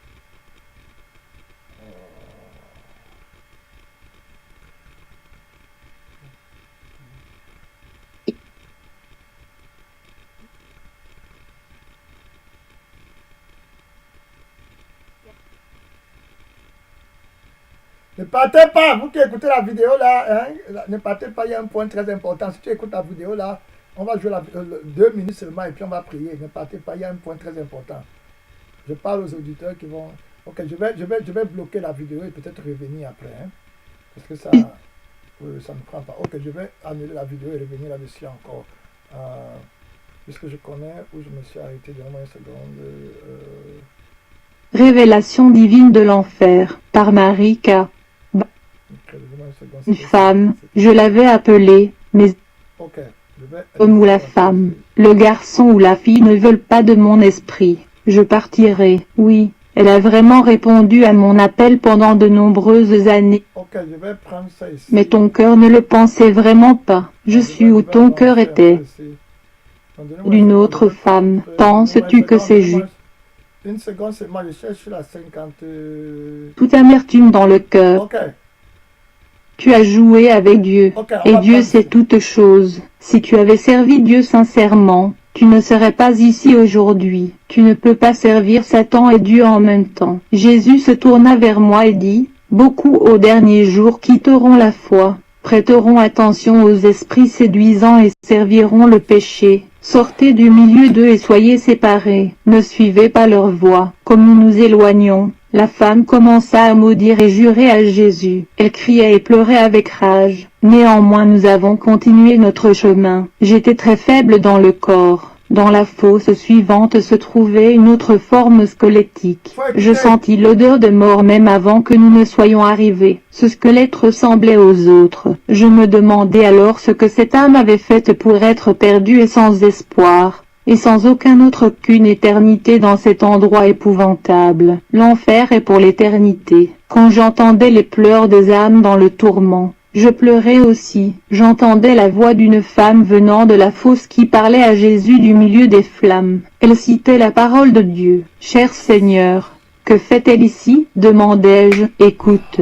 Ne partez pas, vous qui écoutez la vidéo là, hein, ne partez pas, il y a un point très important. Si tu écoutes la vidéo là, on va jouer 2 minutes seulement et puis on va prier. Ne partez pas, il y a un point très important. Je parle aux auditeurs qui vont... Ok, je vais bloquer la vidéo et peut-être revenir après. Hein, parce que ça ne prend pas. Ok, je vais annuler la vidéo et revenir là-dessus encore. Puisque je connais où je me suis arrêté, donne-moi une seconde. Révélation divine de l'enfer, par Marie K. Une femme, je l'avais appelée, mais l'homme ou la femme, le garçon ou la fille ne veulent pas de mon esprit. Je partirai, oui. Elle a vraiment répondu à mon appel pendant de nombreuses années. Mais ton cœur ne le pensait vraiment pas. Je suis où ton cœur était. D'une autre femme, penses-tu que c'est juste? Une seconde, c'est moi, je cherche la 50... Toute amertume dans le cœur. Ok. Tu as joué avec Dieu, et Dieu sait toutes choses. Si tu avais servi Dieu sincèrement, tu ne serais pas ici aujourd'hui. Tu ne peux pas servir Satan et Dieu en même temps. Jésus se tourna vers moi et dit, « Beaucoup aux derniers jours quitteront la foi, prêteront attention aux esprits séduisants et serviront le péché. Sortez du milieu d'eux et soyez séparés. Ne suivez pas leur voie. » Comme nous nous éloignons, la femme commença à maudire et jurer à Jésus. Elle criait et pleurait avec rage. Néanmoins nous avons continué notre chemin. J'étais très faible dans le corps. Dans la fosse suivante se trouvait une autre forme squelettique. Je sentis l'odeur de mort même avant que nous ne soyons arrivés. Ce squelette ressemblait aux autres. Je me demandais alors ce que cette âme avait fait pour être perdue et sans espoir, et sans aucun autre qu'une éternité dans cet endroit épouvantable. L'enfer est pour l'éternité. Quand j'entendais les pleurs des âmes dans le tourment, je pleurais aussi. J'entendais la voix d'une femme venant de la fosse qui parlait à Jésus du milieu des flammes. Elle citait la parole de Dieu. « Cher Seigneur, que fait-elle ici ?» demandai-je. « Écoute. »